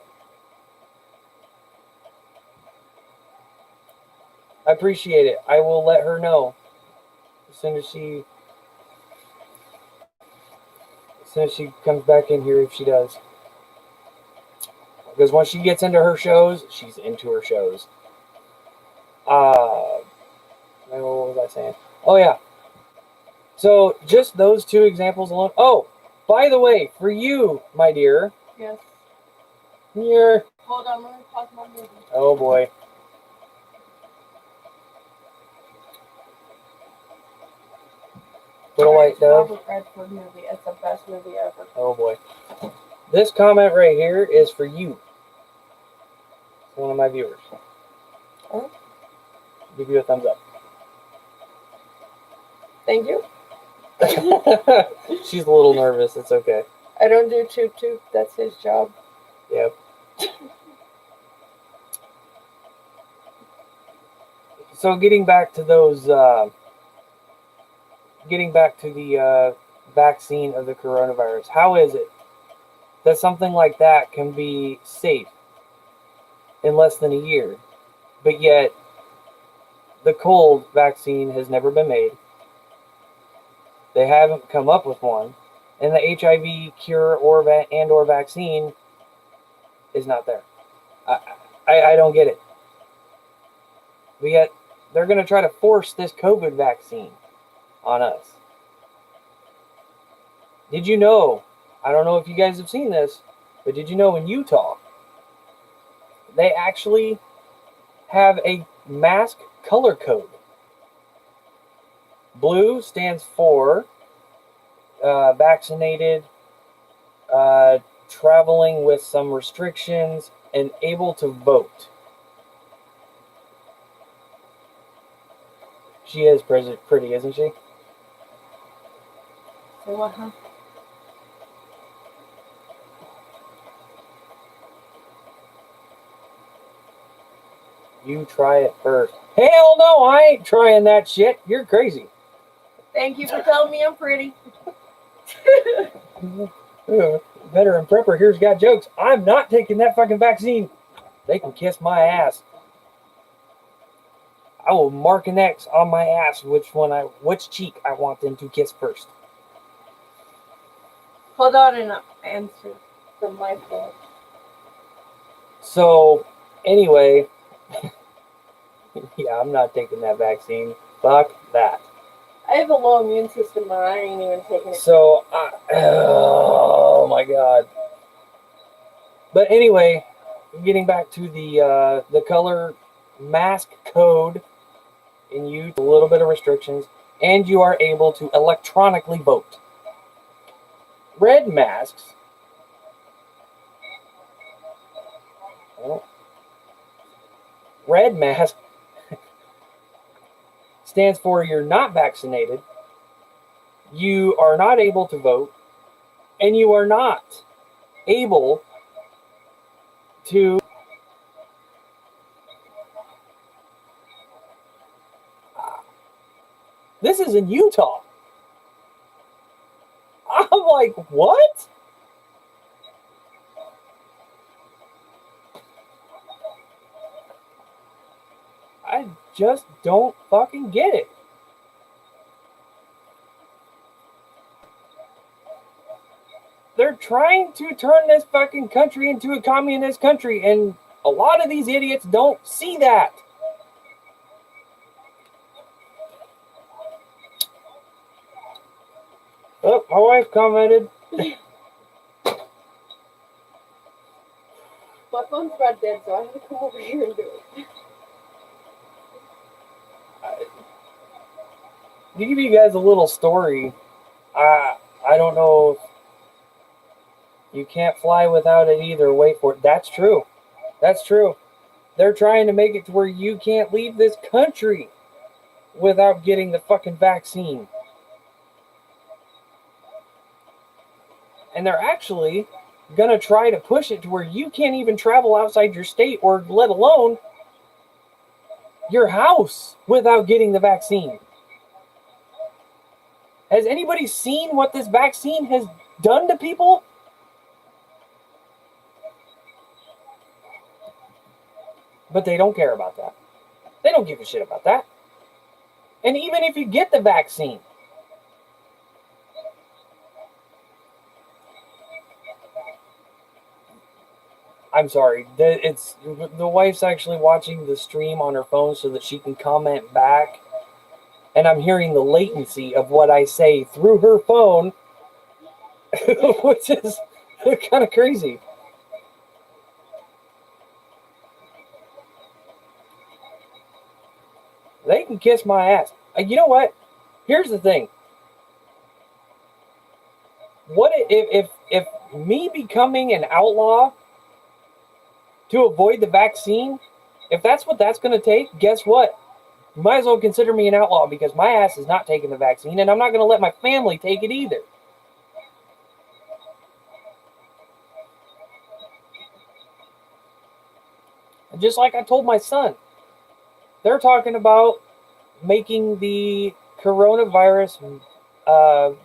I appreciate it. I will let her know as soon as she comes back in here, if she does. Because once she gets into her shows, she's into her shows. What was I saying? Oh, yeah. So, just those two examples alone. Oh, by the way, for you, my dear. Yes. Here. Hold on, let me pause my movie. Oh, boy. Little White Dove. Robert Redford movie. It's the best movie ever. Oh, boy. This comment right here is for you. One of my viewers. Oh. Give you a thumbs up. Thank you. She's a little nervous. It's okay. I don't do Toot. That's his job. Yep. So getting back to those, getting back to the vaccine of the coronavirus, how is it that something like that can be safe in less than a year, but yet the cold vaccine has never been made? They haven't come up with one, and the HIV cure or vaccine is not there. I don't get it. But yet they're going to try to force this COVID vaccine on us. Did you know? I don't know if you guys have seen this, but did you know in Utah they actually have a mask color code? Blue stands for vaccinated, traveling with some restrictions, and able to vote. She is pretty, isn't she? So what, huh? You try it first. Hell no, I ain't trying that shit. You're crazy. Thank you for telling me I'm pretty. Veteran prepper here's got jokes. I'm not taking that fucking vaccine. They can kiss my ass. I will mark an X on my ass which cheek I want them to kiss first. Hold on and answer from my phone. So, anyway, yeah, I'm not taking that vaccine. Fuck that. I have a low immune system, but I ain't even taking it. So, oh my god. But anyway, getting back to the color mask code, and you a little bit of restrictions, and you are able to electronically vote. Red masks. Red mask stands for you're not vaccinated, you are not able to vote, and you are not able to this is in Utah. I'm like, what? I just don't fucking get it. They're trying to turn this fucking country into a communist country, and a lot of these idiots don't see that. Oh, my wife commented. My phone's about dead, so I have to come over here and do it. To give you guys a little story, I don't know if you can't fly without it either. Wait for it. That's true. That's true. They're trying to make it to where you can't leave this country without getting the fucking vaccine. And they're actually going to try to push it to where you can't even travel outside your state or let alone your house without getting the vaccine. Has anybody seen what this vaccine has done to people? But they don't care about that. They don't give a shit about that. And even if you get the vaccine, I'm sorry, the wife's actually watching the stream on her phone so that she can comment back. And I'm hearing the latency of what I say through her phone, which is kind of crazy. They can kiss my ass. You know what? Here's the thing. What if me becoming an outlaw to avoid the vaccine, if that's what that's going to take, guess what? You might as well consider me an outlaw because my ass is not taking the vaccine, and I'm not going to let my family take it either. Just like I told my son, they're talking about making the coronavirus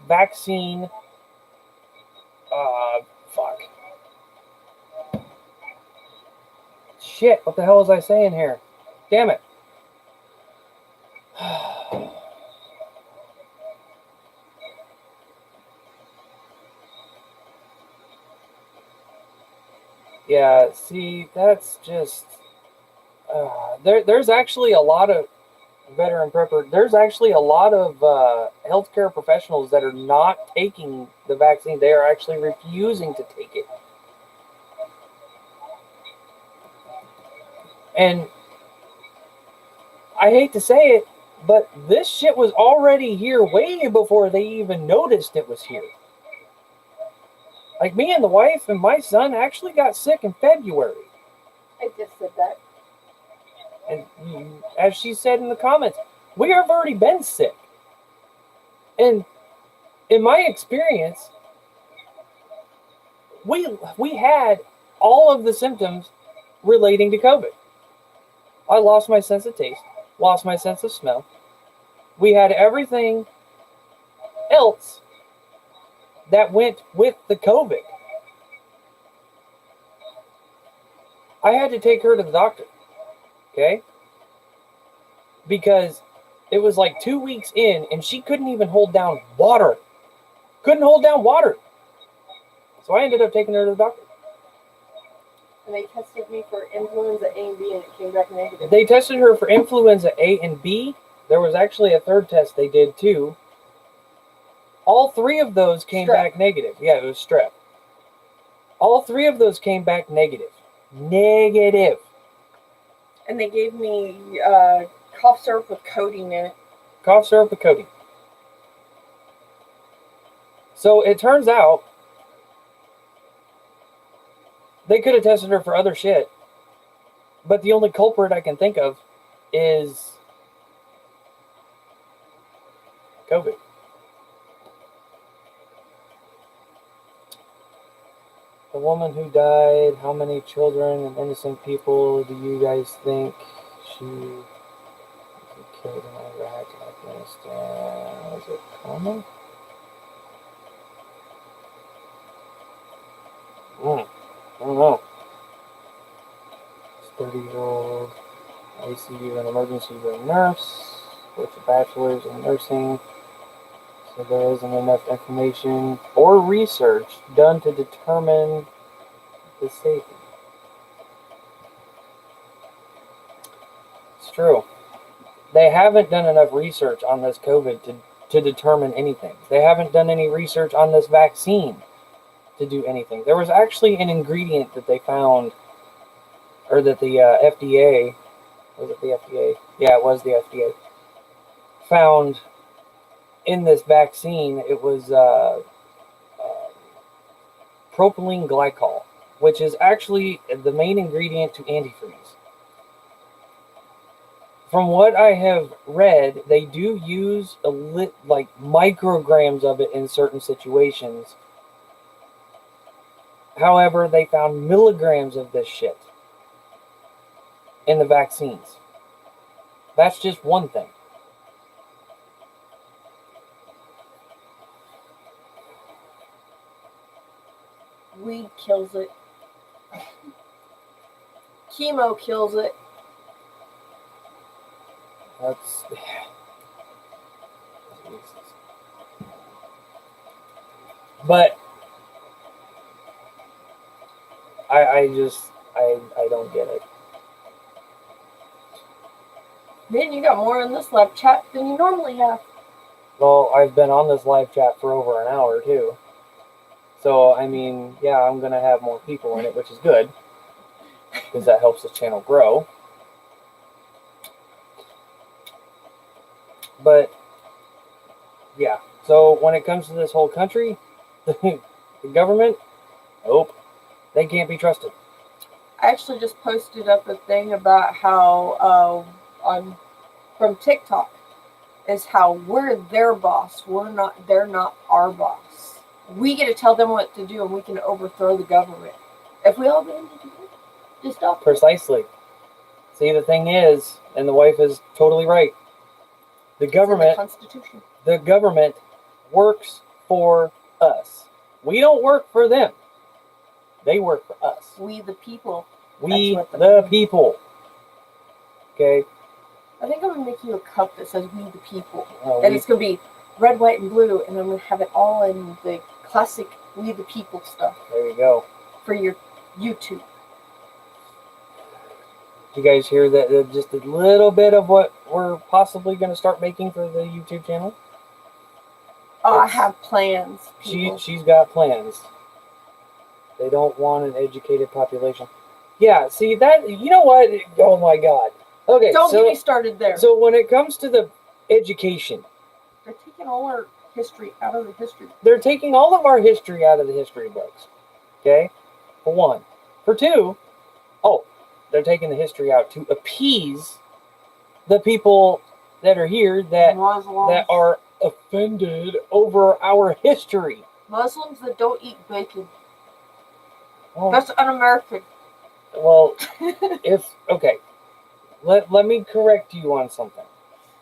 vaccine. Fuck. Shit, what the hell was I saying here? Damn it. Yeah, see, that's just... there's actually a lot of veteran prepper. There's actually a lot of healthcare professionals that are not taking the vaccine. They are actually refusing to take it. And I hate to say it, But this shit was already here way before they even noticed it was here. Like, me and the wife and my son actually got sick in February. I just said that. And as she said in the comments, we have already been sick. And in my experience, we had all of the symptoms relating to COVID. I lost my sense of taste, lost my sense of smell. We had everything else that went with the COVID. I had to take her to the doctor, okay? Because it was like 2 weeks in and she couldn't even hold down water. Couldn't hold down water. So I ended up taking her to the doctor. And they tested me for influenza A and B and it came back negative. They tested her for influenza A and B. There was actually a third test they did too. All three of those came back negative. Yeah, it was strep. All three of those came back negative. Negative. And they gave me cough syrup with codeine in it. Cough syrup with codeine. So it turns out they could have tested her for other shit, but the only culprit I can think of is COVID. The woman who died, how many children and innocent people do you guys think she killed in Iraq and Afghanistan? Was it common? I don't know. 30-year-old ICU and emergency room nurse with a bachelor's in nursing. So there isn't enough information or research done to determine the safety. It's true. They haven't done enough research on this COVID to determine anything. They haven't done any research on this vaccine to do anything. There was actually an ingredient that they found, or that the FDA, was it the FDA? Yeah, it was the FDA, found in this vaccine. It was propylene glycol, which is actually the main ingredient to antifreeze. From what I have read, they do use like micrograms of it in certain situations. However, they found milligrams of this shit in the vaccines. That's just one thing. Weed kills it. Chemo kills it. That's... But I don't get it. Man, you got more in this live chat than you normally have. Well, I've been on this live chat for over an hour too. So, I mean, yeah, I'm going to have more people in it, which is good. Because that helps the channel grow. But, yeah. So, when it comes to this whole country, the government, nope. They can't be trusted. I actually just posted up a thing about how on from TikTok is how we're their boss. They're not our boss. We get to tell them what to do and we can overthrow the government. If we all get into it, just stop. Precisely. See, the thing is, and the wife is totally right. The government, Constitution. The government works for us. We don't work for them. They work for us. We the people. We the people. Okay. I think I'm gonna make you a cup that says "We the people," and it's gonna be red, white, and blue, and I'm gonna have it all in the classic "We the People" stuff. There you go. For your YouTube. You guys hear that? Just a little bit of what we're possibly going to start making for the YouTube channel. Oh, I have plans. She's got plans. They don't want an educated population. Yeah, see that? You know what? Oh my God. Okay. Don't get me started there. So when it comes to education. They're taking all our history out of the history. They're taking all of our history out of the history books. Okay? For one. For two, they're taking the history out to appease the people that are here that Muslims. are offended over our history. Muslims that don't eat bacon. Well, That's un-American. well let me correct you on something.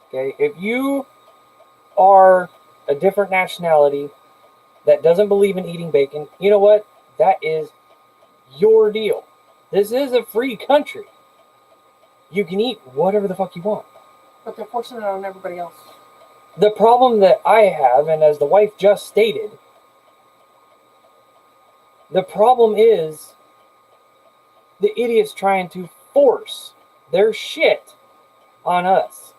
Okay? If you are a different nationality that doesn't believe in eating bacon, you know what? That is your deal. This is a free country. You can eat whatever the fuck you want. But they're forcing it on everybody else. The problem that I have, and as the wife just stated, the problem is the idiots trying to force their shit on us.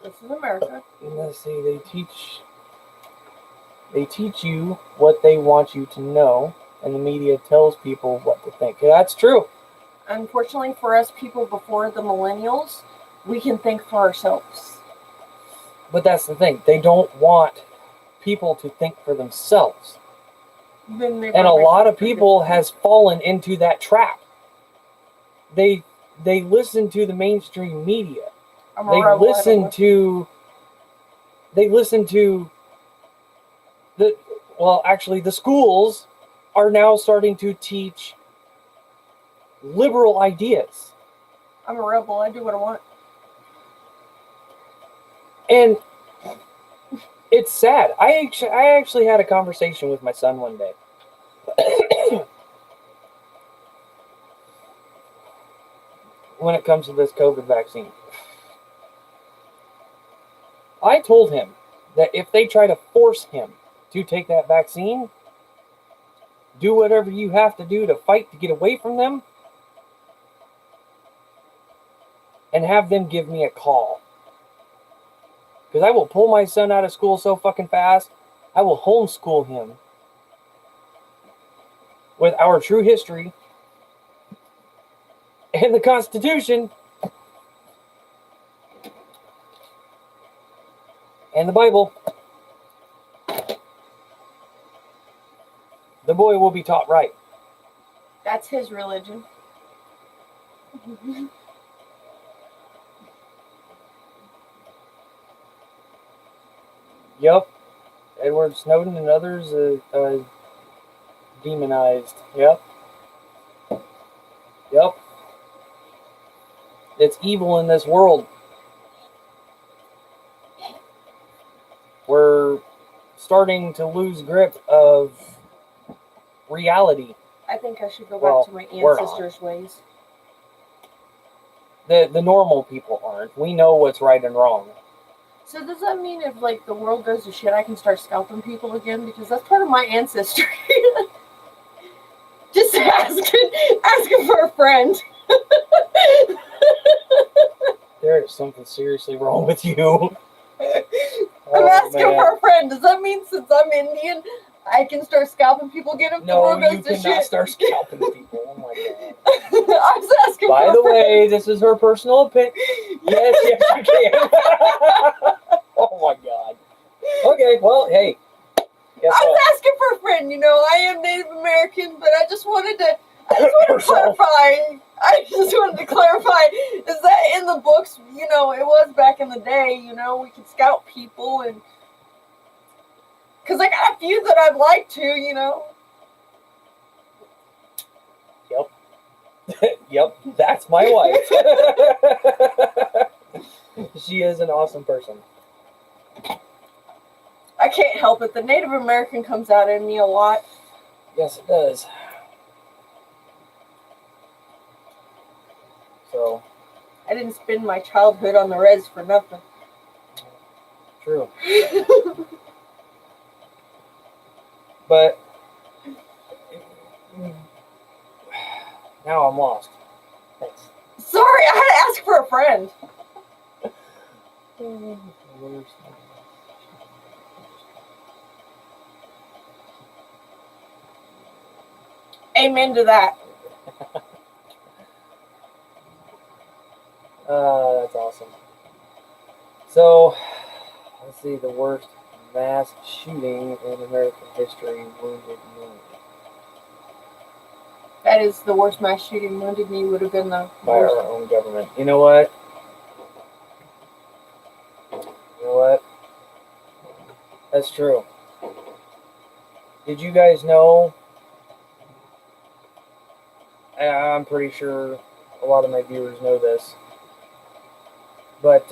This is America. And let's see, they teach you what they want you to know, and the media tells people what to think. That's true. Unfortunately for us people before the millennials, we can think for ourselves. But that's the thing. They don't want people to think for themselves. Then they And a lot of people has fallen into that trap. They listen to the mainstream media. They listen to the schools are now starting to teach liberal ideas. I'm a rebel. I do what I want. And it's sad. I actually had a conversation with my son one day. When it comes to this COVID vaccine. I told him that if they try to force him to take that vaccine, do whatever you have to do to fight to get away from them, and have them give me a call. Because I will pull my son out of school so fucking fast, I will homeschool him with our true history and the Constitution and the Bible. The boy will be taught right. That's his religion. Yep. Edward Snowden and others demonized. Yep. Yep. It's evil in this world. We're starting to lose grip of reality. I think I should go back to my ancestors' ways. The normal people aren't. We know what's right and wrong. So does that mean if like the world goes to shit, I can start scalping people again? Because that's part of my ancestry. Just asking for a friend. There is something seriously wrong with you. I'm asking for a friend. Does that mean since I'm Indian, I can start scalping people again if the world goes to shit? No, you cannot start scalping people. Oh my god. I was asking By for the a friend. way, this is her personal opinion. Yes, you can. Oh my god. Okay, well, hey. Guess I was what? asking for a friend, I am Native American, but I just wanted to clarify. I just wanted to clarify, is that in the books, it was back in the day, we could scout people and because I got a few that I'd like to, Yep. Yep, that's my wife. She is an awesome person. I can't help it. The Native American comes out in me a lot. Yes, it does. So. I didn't spend my childhood on the res for nothing. True. But now I'm lost. Thanks. Sorry, I had to ask for a friend. Amen to that. That's awesome. So, let's see, the worst mass shooting in American history, wounded me. That is the worst mass shooting. Wounded Knee would have been the By worst. our own government. You know what? That's true. Did you guys know? I'm pretty sure a lot of my viewers know this. But,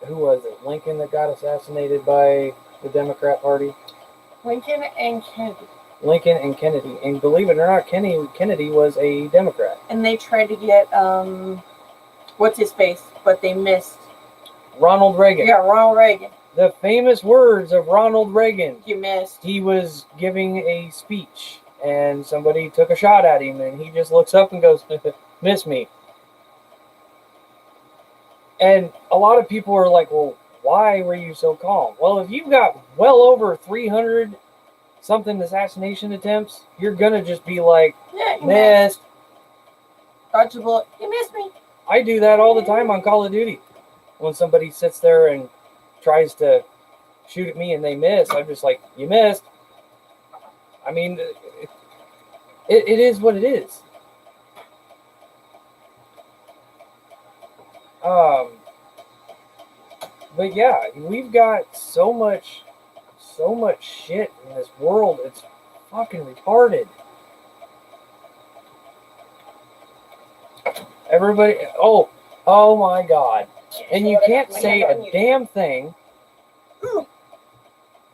who was it? Lincoln that got assassinated by the Democrat Party? Lincoln and Kennedy. Lincoln and Kennedy. And believe it or not, Kennedy was a Democrat. And they tried to get, what's his face? But they missed. Ronald Reagan. Yeah, Ronald Reagan. The famous words of Ronald Reagan. You missed. He was giving a speech, and somebody took a shot at him, and he just looks up and goes, "Miss me." And a lot of people are like, well, why were you so calm? Well, if you've got well over 300 something assassination attempts, you're going to just be like, Yeah, you missed. Dodge a bullet. You missed me. I do that all the time on Call of Duty. When somebody sits there and tries to shoot at me and they miss, I'm just like, you missed. I mean, it is what it is. But yeah, we've got so much shit in this world. It's fucking retarded. Everybody, oh my God. And you can't say a damn thing.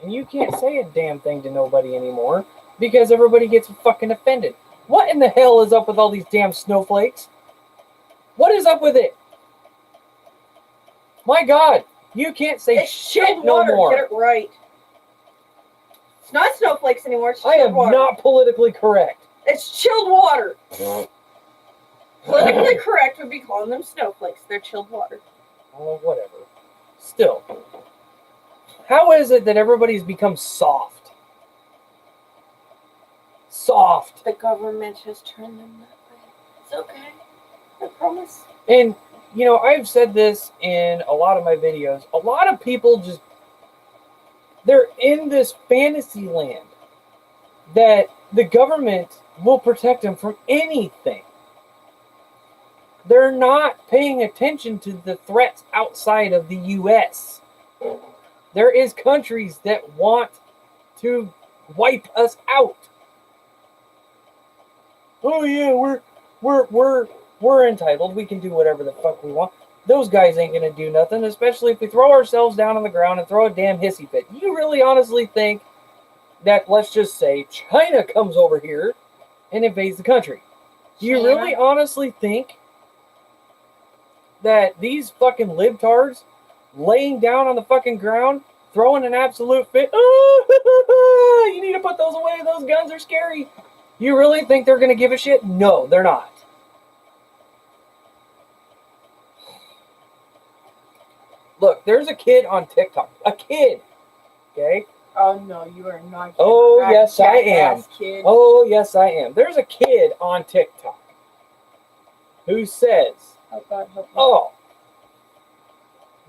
And you can't say a damn thing to nobody anymore because everybody gets fucking offended. What in the hell is up with all these damn snowflakes? What is up with it? My God, you can't say It's shit chilled no water. more. Get it right. It's not snowflakes anymore. It's I chilled am water. not politically correct. It's chilled water. Politically correct would be calling them snowflakes. They're chilled water. Oh, whatever. Still, how is it that everybody's become soft? Soft. The government has turned them that way. It's okay. I promise. And, you know, I've said this in a lot of my videos. A lot of people just, they're in this fantasy land that the government will protect them from anything. They're not paying attention to the threats outside of the U.S. There is countries that want to wipe us out. Oh yeah, we're entitled. We can do whatever the fuck we want. Those guys ain't gonna do nothing, especially if we throw ourselves down on the ground and throw a damn hissy fit. You really honestly think that, let's just say, China comes over here and invades the country? Do you really honestly think that these fucking libtards laying down on the fucking ground, throwing an absolute fit, oh, you need to put those away, those guns are scary? You really think they're gonna give a shit? No, they're not. Look, there's a kid on TikTok. A kid. Okay? Oh no, you are not. Oh, that yes, I am. jackass Kid. Oh, yes, I am. There's a kid on TikTok who says, Oh God, help me. oh,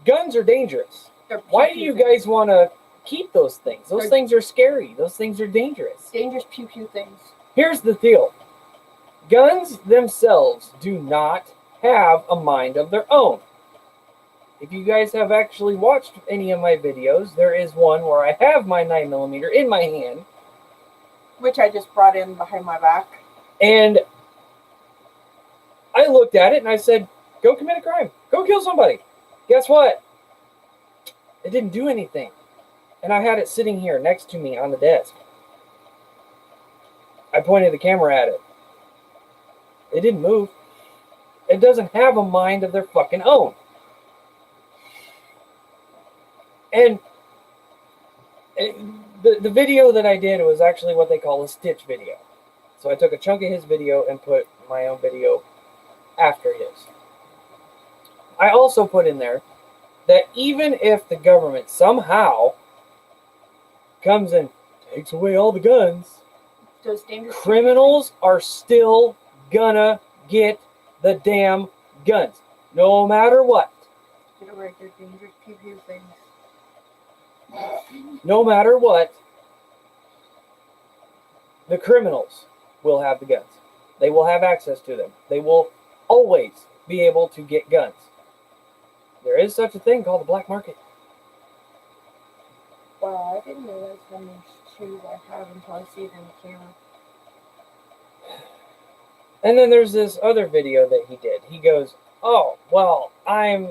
guns are dangerous. They're Why do pew-pew you things. guys want to keep those things? Those They're- things are scary. Those things are dangerous. Dangerous pew pew things. Here's the deal. Guns themselves do not have a mind of their own. If you guys have actually watched any of my videos, there is one where I have my 9mm in my hand, Which I just brought in behind my back. and I looked at it and I said, go commit a crime. Go kill somebody. Guess what? It didn't do anything. And I had it sitting here next to me on the desk. I pointed the camera at it. It didn't move. It doesn't have a mind of their fucking own. And the video that I did was actually what they call a stitch video. So I took a chunk of his video and put my own video after his. I also put in there that even if the government somehow comes and takes away all the guns, Those dangerous criminals are still gonna get the damn guns, no matter what. to write their dangerous pew things. No matter what, the criminals will have the guns. They will have access to them. They will always be able to get guns. There is such a thing called the black market. Wow, I didn't realize how many shoes I have until I see it in the camera. And then there's this other video that he did. He goes, "Oh, well, I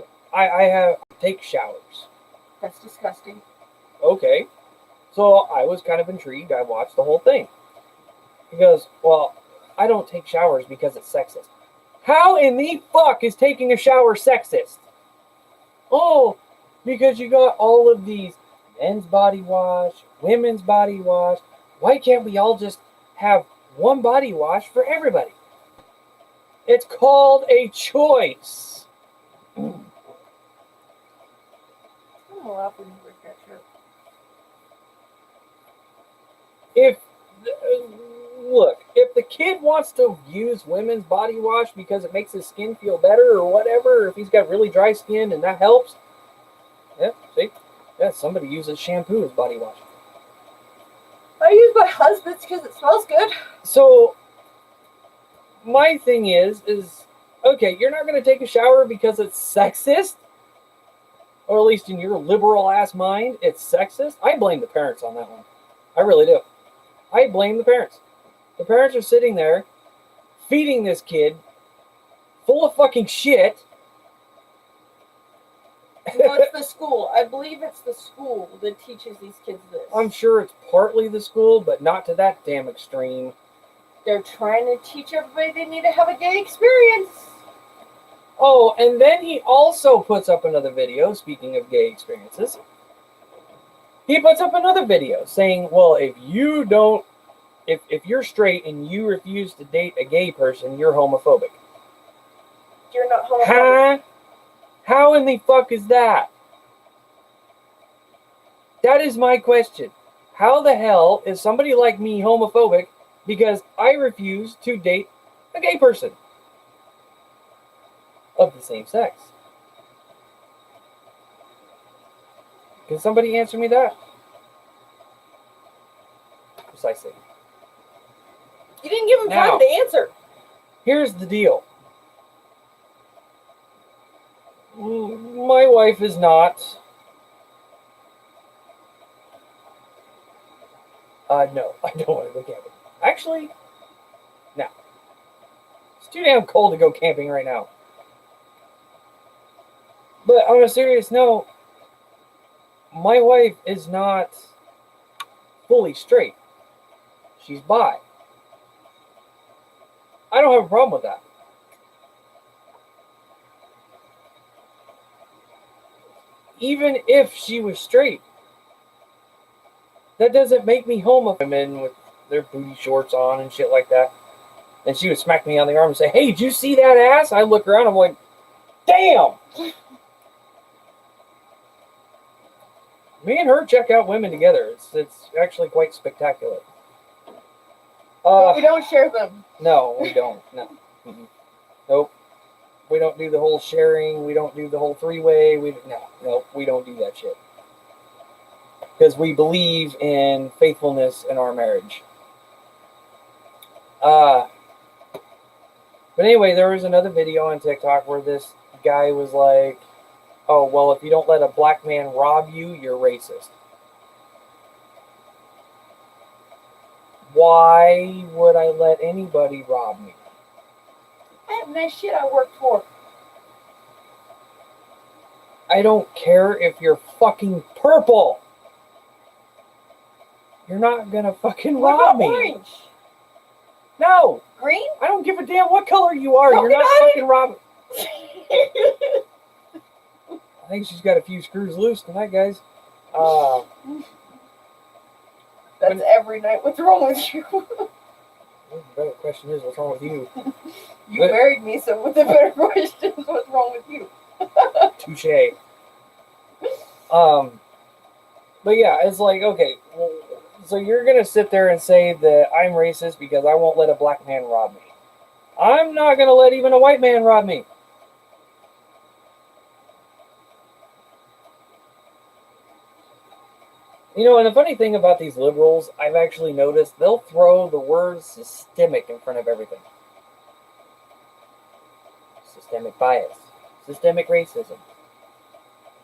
take showers." That's disgusting. Okay. So I was kind of intrigued. I watched the whole thing. He goes, "Well, I don't take showers because it's sexist." How in the fuck is taking a shower sexist? Oh, because you got all of these men's body wash, women's body wash. Why can't we all just have one body wash for everybody? It's called a choice. I'm laugh when you break that shirt. If the kid wants to use women's body wash because it makes his skin feel better or whatever, if he's got really dry skin and that helps, somebody uses shampoo as body wash. I use my husband's because it smells good. So my thing is okay, you're not going to take a shower because it's sexist, or at least in your liberal ass mind, it's sexist. I blame the parents on that one. I really do. I blame the parents. The parents are sitting there feeding this kid full of fucking shit. No, it's the school. I believe it's the school that teaches these kids this. I'm sure it's partly the school, but not to that damn extreme. They're trying to teach everybody they need to have a gay experience. Oh, and then he also puts up another video, speaking of gay experiences. He puts up another video saying, well, if you're straight and you refuse to date a gay person, you're homophobic. You're not homophobic. Huh? How in the fuck is that? That is my question. How the hell is somebody like me homophobic because I refuse to date a gay person of the same sex? Can somebody answer me that? Precisely. You didn't give him Now, time to answer. Here's the deal. My wife is not. No, I don't want to go camping. Actually, no. It's too damn cold to go camping right now. But on a serious note, my wife is not fully straight. She's bi. I don't have a problem with that. Even if she was straight, that doesn't make me homophobic. Women with their booty shorts on and shit like that. And she would smack me on the arm and say, "Hey, did you see that ass?" I look around, I'm like, damn! Me and her check out women together. It's actually quite spectacular. But we don't share them. No, we don't. No. Mm-mm. Nope. We don't do the whole sharing. We don't do the whole three-way. Nope. We don't do that shit. Because we believe in faithfulness in our marriage. But anyway, there was another video on TikTok where this guy was like, "Oh, well, if you don't let a black man rob you, you're racist." Why would I let anybody rob me? I have nice shit I work for. I don't care if you're fucking purple. You're not gonna fucking What rob about me. orange? No, Green? I don't give a damn what color you are. Don't You're be not naughty. fucking robbing. I think she's got a few screws loose tonight, guys. That's every night. What's wrong with you? The better question is, what's wrong with you? You But- married me, so with the better question is, what's wrong with you? Touche. But yeah, it's like, okay, well, so you're gonna sit there and say that I'm racist because I won't let a black man rob me. I'm not gonna let even a white man rob me. You know, and the funny thing about these liberals, I've actually noticed they'll throw the word systemic in front of everything. Systemic bias, systemic racism,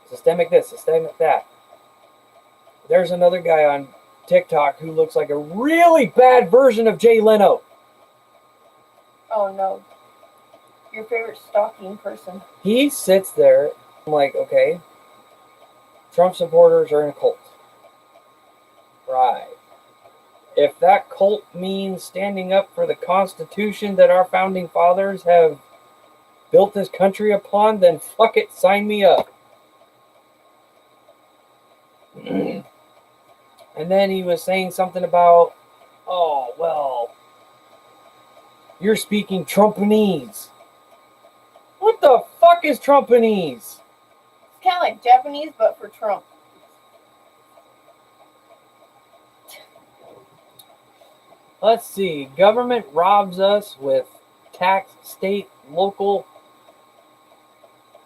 systemic this, systemic that. There's another guy on TikTok who looks like a really bad version of Jay Leno. Oh no. Your favorite stalking person. He sits there, I'm like, okay, Trump supporters are in a cult. Right. If that cult means standing up for the Constitution that our founding fathers have built this country upon, then fuck it, sign me up. And then he was saying something about, oh, well, you're speaking Trumpanese. What the fuck is Trumpanese? It's kind of like Japanese, but for Trump. Let's see. Government robs us with tax, state, local,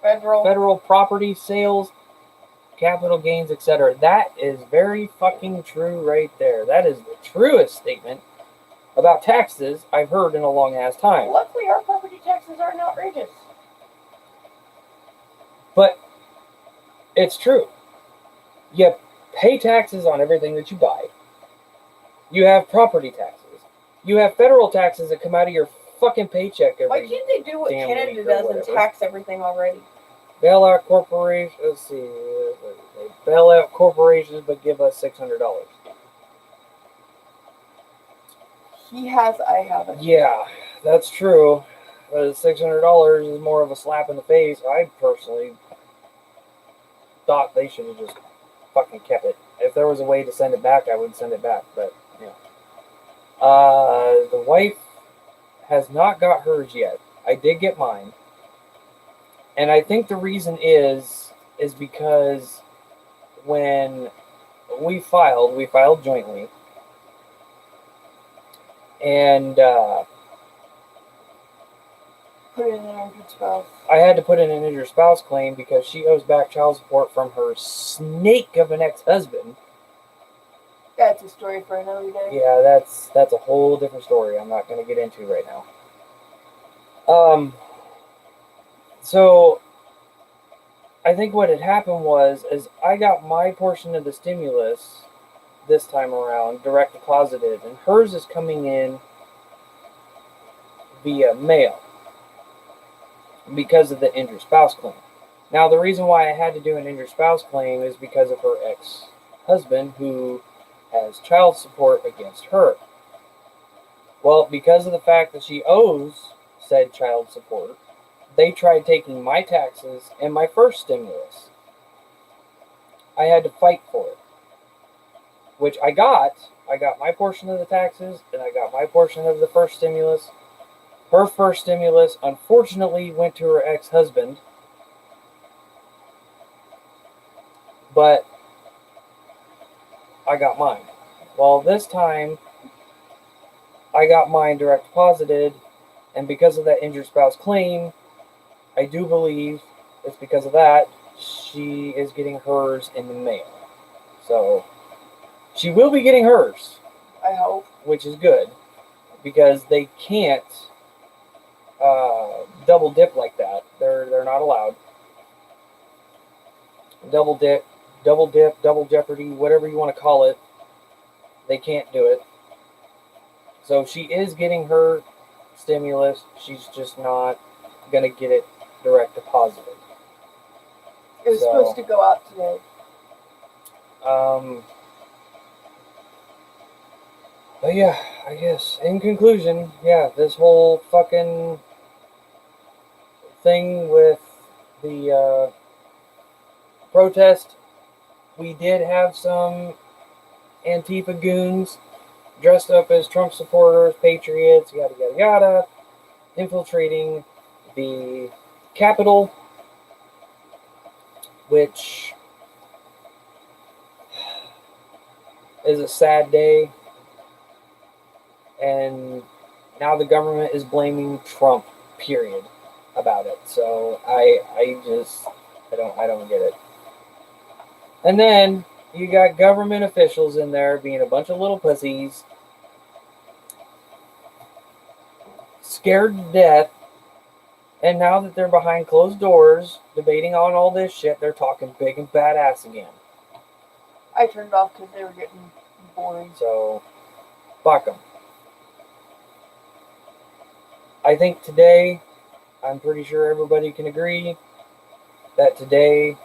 federal property sales, capital gains, etc. That is very fucking true right there. That is the truest statement about taxes I've heard in a long ass time. Luckily, our property taxes aren't outrageous. But it's true. You pay taxes on everything that you buy. You have property taxes. You have federal taxes that come out of your fucking paycheck every Why can't they do what damn Canada week or does and whatever. tax everything already? Bail out corporations. Let's see. They bail out corporations, but give us $600. He has, I haven't. Yeah, that's true. But $600 is more of a slap in the face. I personally thought they should have just fucking kept it. If there was a way to send it back, I would send it back. But yeah. The wife has not got hers yet. I did get mine. And I think the reason is because when we filed jointly. And Put it in an injured spouse. I had to put in an injured spouse claim because she owes back child support from her snake of an ex-husband. That's a story for another day. Yeah, that's a whole different story I'm not going to get into right now. So I think what had happened is I got my portion of the stimulus this time around direct deposited, and hers is coming in via mail because of the injured spouse claim. Now, the reason why I had to do an injured spouse claim is because of her ex-husband who has child support against her. Well, because of the fact that she owes said child support, they tried taking my taxes and my first stimulus. I had to fight for it, which I got. I got my portion of the taxes, and I got my portion of the first stimulus. Her first stimulus, unfortunately, went to her ex-husband, but I got mine. Well, this time, I got mine direct deposited, and because of that injured spouse claim, I do believe it's because of that she is getting hers in the mail. So, she will be getting hers, I hope. which is good, because they can't double dip like that. They're not allowed. Double dip, double jeopardy, whatever you want to call it. They can't do it. So she is getting her stimulus. She's just not gonna get it direct deposited. It was supposed to go out today. But yeah, I guess in conclusion, yeah, this whole fucking thing with the protest, we did have some Antifa goons dressed up as Trump supporters, patriots, yada yada yada, infiltrating the Capitol, which is a sad day. And now the government is blaming Trump, period, about it. So I don't get it. And then you got government officials in there being a bunch of little pussies, scared to death, and now that they're behind closed doors debating on all this shit, they're talking big and badass again. I turned off because they were getting boring. So, fuck them. I think today, I'm pretty sure everybody can agree that today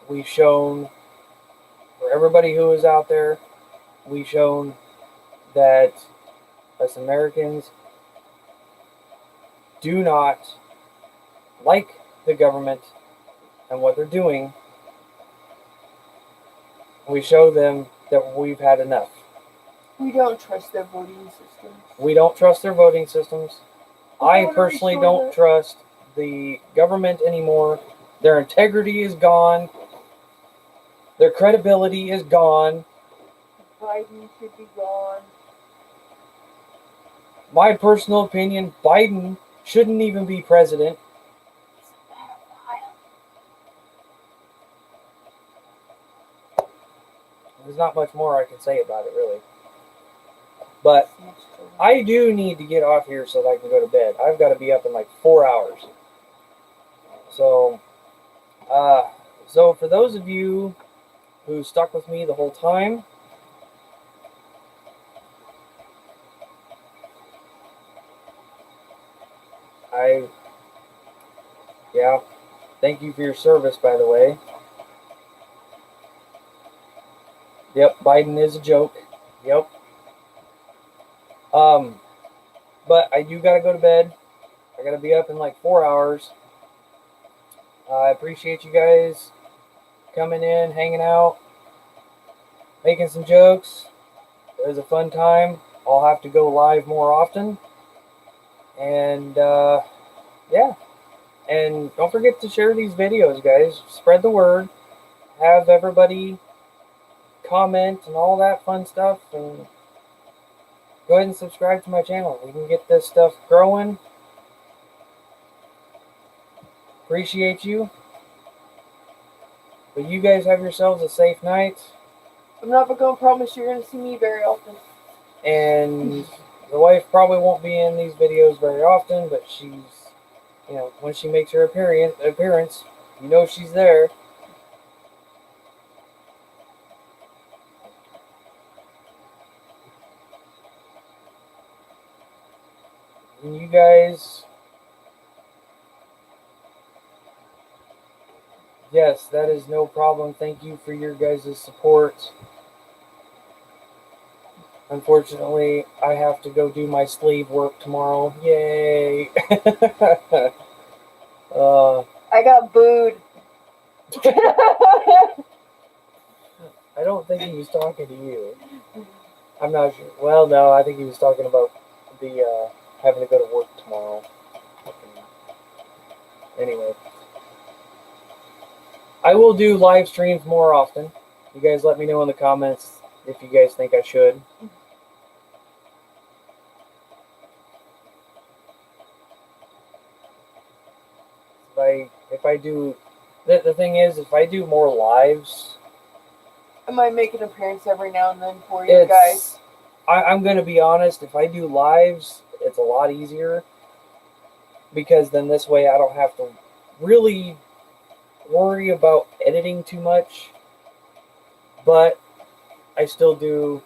we've shown, for everybody who is out there, we've shown that us Americans do not like the government and what they're doing. We show them that we've had enough. We don't trust their voting systems. We don't trust their voting systems. I wanna personally restore don't that. trust the government anymore. Their integrity is gone. Their credibility is gone. Biden should be gone. My personal opinion, Biden shouldn't even be president. There's not much more I can say about it, really. But I do need to get off here so that I can go to bed. I've got to be up in like 4 hours. So for those of you who stuck with me the whole time, thank you for your service, by the way. Yep, Biden is a joke. Yep. But I do gotta go to bed. I gotta be up in like 4 hours. I appreciate you guys coming in, hanging out, making some jokes. It was a fun time. I'll have to go live more often. And yeah. And don't forget to share these videos, guys. Spread the word. Have everybody comment and all that fun stuff. And go ahead and subscribe to my channel. We can get this stuff growing. Appreciate you. But you guys have yourselves a safe night. I'm not going to promise you're going to see me very often. And the wife probably won't be in these videos very often, but she's, when she makes her appearance, she's there. And you guys, yes, that is no problem. Thank you for your guys' support. Unfortunately, I have to go do my sleeve work tomorrow. Yay! I got booed. I don't think he was talking to you. I'm not sure. Well, no, I think he was talking about the having to go to work tomorrow. Anyway, I will do live streams more often. You guys let me know in the comments if you guys think I should. If I do, the thing is, if I do more lives, I might make an appearance every now and then for you guys. I'm going to be honest, if I do lives, it's a lot easier. Because then this way I don't have to really worry about editing too much. But I still do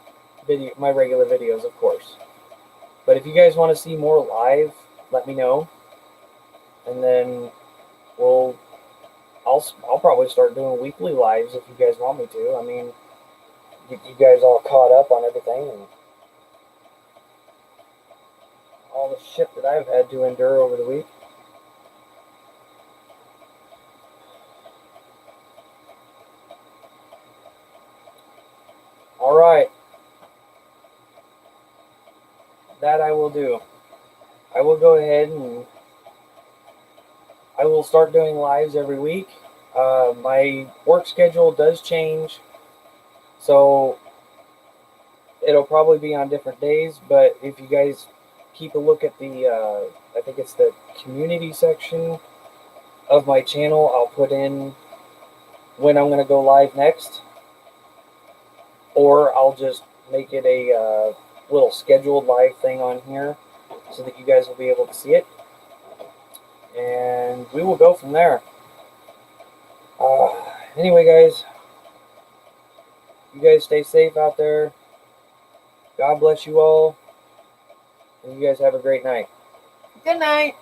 my regular videos, of course. But if you guys want to see more live, let me know. And then I'll probably start doing weekly lives if you guys want me to. I mean, get you guys all caught up on everything and all the shit that I've had to endure over the week. All right. That I will do. I will go ahead and I will start doing lives every week. My work schedule does change, so it'll probably be on different days, but if you guys keep a look at the, I think it's the community section of my channel, I'll put in when I'm going to go live next, or I'll just make it a little scheduled live thing on here so that you guys will be able to see it, and we will go from there. Anyway, guys, you guys stay safe out there. God bless you all, and you guys have a great night. Good night.